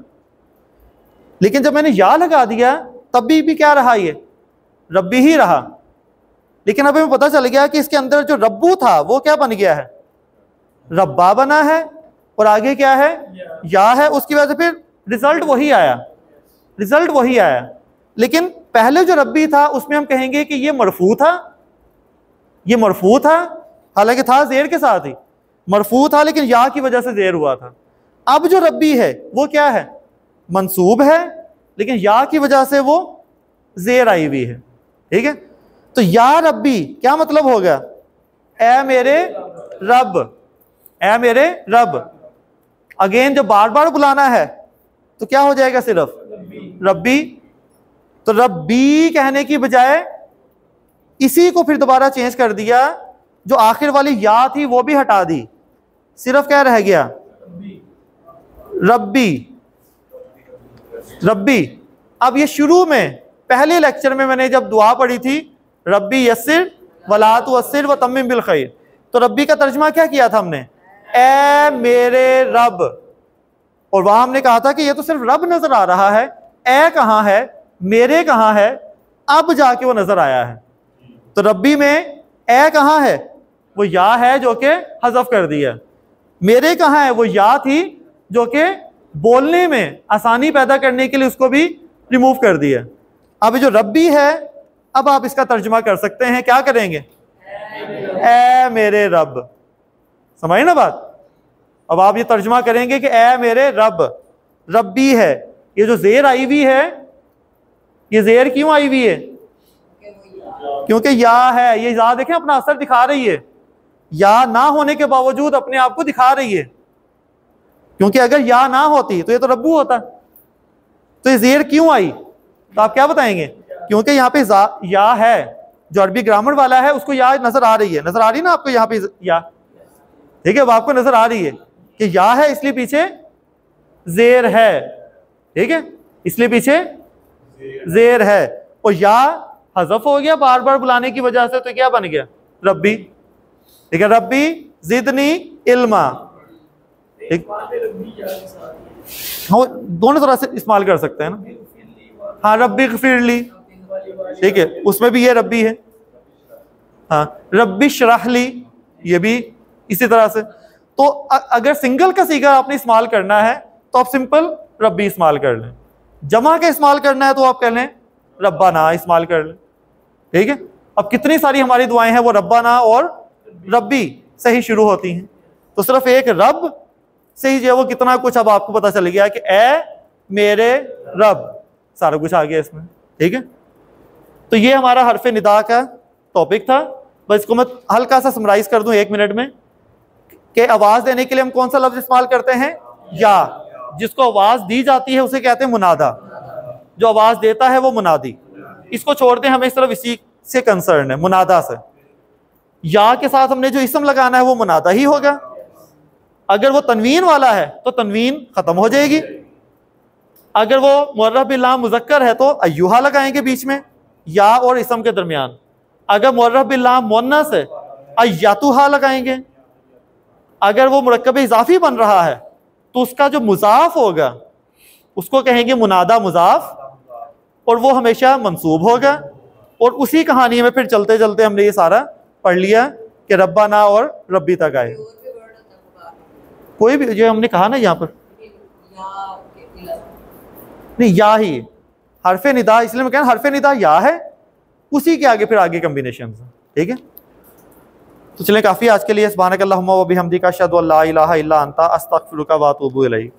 लेकिन जब मैंने या लगा दिया तब भी क्या रहा? ये रब्बी ही रहा। लेकिन अब हमें पता चल गया कि इसके अंदर जो रब्बू था वो क्या बन गया है? रब्बा बना है, और आगे क्या है? या है। उसकी वजह से फिर रिजल्ट वही आया, लेकिन पहले जो रब्बी था उसमें हम कहेंगे कि ये मरफू था, हालांकि था जेर के साथ ही, मरफू था, लेकिन या की वजह से जेर हुआ था। अब जो रब्बी है वो क्या है? मंसूब है, लेकिन या की वजह से वो जेर आई हुई है। ठीक है, तो या रब्बी क्या मतलब हो गया? ए मेरे रब। अगेन जब बार बार बुलाना है तो क्या हो जाएगा? सिर्फ रब्बी। तो रब्बी कहने की बजाय इसी को फिर दोबारा चेंज कर दिया, जो आखिर वाली या थी वो भी हटा दी, सिर्फ क्या रह गया? रब्बी। अब ये शुरू में पहले लेक्चर में मैंने जब दुआ पढ़ी थी, रब्बी यस्सिर वला तुअस्सिर व तम्मिम बिल खैर, तो रब्बी का तर्जमा क्या किया था हमने? ए मेरे रब। और वहां हमने कहा था कि ये तो सिर्फ रब नजर आ रहा है, ए कहाँ है, मेरे कहाँ है? अब जाके वो नजर आया है। तो रब्बी में ए कहाँ है? वो या है जो कि हज़फ कर दिया। मेरे कहाँ है? वो या थी जो कि बोलने में आसानी पैदा करने के लिए उसको भी रिमूव कर दिया। अब जो रब्बी है, अब आप इसका तर्जुमा कर सकते हैं, क्या करेंगे? ए मेरे रब। समझ ना बात? अब आप ये तर्जुमा करेंगे कि ए मेरे रब, रब्बी है। ये जो जेर आई हुई है, ये जेर क्यों आई हुई है? क्योंकि या है। ये या देखें अपना असर दिखा रही है, या ना होने के बावजूद अपने आप को दिखा रही है, क्योंकि अगर या ना होती तो ये तो रब्बू होता। तो ये जेर क्यों आई? तो आप क्या बताएंगे? क्योंकि यहाँ पे या है, जो अरबी ग्रामर वाला है उसको या नजर आ रही है। नजर आ रही ना आपको यहाँ पे या? ठीक है, वो आपको नजर आ रही है कि या है, इसलिए पीछे जेर है। ठीक है, इसलिए पीछे जेर है, और या हज़फ हो गया बार बार बुलाने की वजह से, तो क्या बन गया? रब्बी। ठीक है, रब्बी जिदनी इल्मा। ठीक, हाँ दोनों तरह से इस्तेमाल कर सकते हैं ना। हाँ, रब्बी ग़फ़िरली, ठीक है, उसमें भी ये रब्बी है। हाँ, रब्बी शरहली, ये भी इसी तरह से। तो अगर सिंगल का सीगा आपने इस्तेमाल करना है तो आप सिंपल रब्बी इस्तेमाल कर लें। जमा का इस्तेमाल करना है तो आप कह लें रब्बाना इस्तेमाल कर लें। ठीक है, अब कितनी सारी हमारी दुआएं हैं वो रब्बाना और रब्बी से ही शुरू होती हैं। तो सिर्फ एक रब से ही जो है वो कितना कुछ अब आपको पता चल गया कि ए मेरे रब, सारा कुछ आ गया इसमें। ठीक है, तो ये हमारा हरफ निदा का टॉपिक था। बस इसको मैं हल्का सा समराइज कर दूं 1 मिनट में, कि आवाज देने के लिए हम कौन सा लफ्ज इस्तेमाल करते हैं? या। जिसको आवाज दी जाती है उसे कहते हैं मुनादा, जो आवाज देता है वो मुनादी। इसको छोड़ दें, हमें सिर्फ इसी से कंसर्न है, मुनादा से। या के साथ हमने जो इसम लगाना है वो मुनादा ही होगा। अगर वो तनवीन वाला है तो तनवीन खत्म हो जाएगी। अगर वो मुअर्रफ बिल लाम मुज़क्कर है तो अय्युहा लगाएंगे बीच में, या और इसम के दरमियान। अगर मुअर्रफ बिल लाम मुअन्नस है, अय्यातुहा लगाएंगे। अगर वो मुरक्कब इजाफी बन रहा है तो उसका जो मुजाफ होगा उसको कहेंगे मुनादा मुजाफ, और वो हमेशा मंसूब होगा। और उसी कहानी में फिर चलते चलते हमने ये सारा पढ़ लिया कि रब्बाना और रब्बी तक आए। कोई भी जो हमने कहा ना यहाँ पर नहीं, या ही हरफे निदा, इसलिए मैं कह रहा हरफे निदा या है, उसी के आगे फिर आगे कम्बिनेशन। ठीक है, तो चलें काफ़ी आज के लिए। सुब्हानक अल्लाहुम्मा व बिहम्दिका अशहदु अल्ला इलाहा इल्ला अंता अस्तगफिरुका व अतूबु इलैक।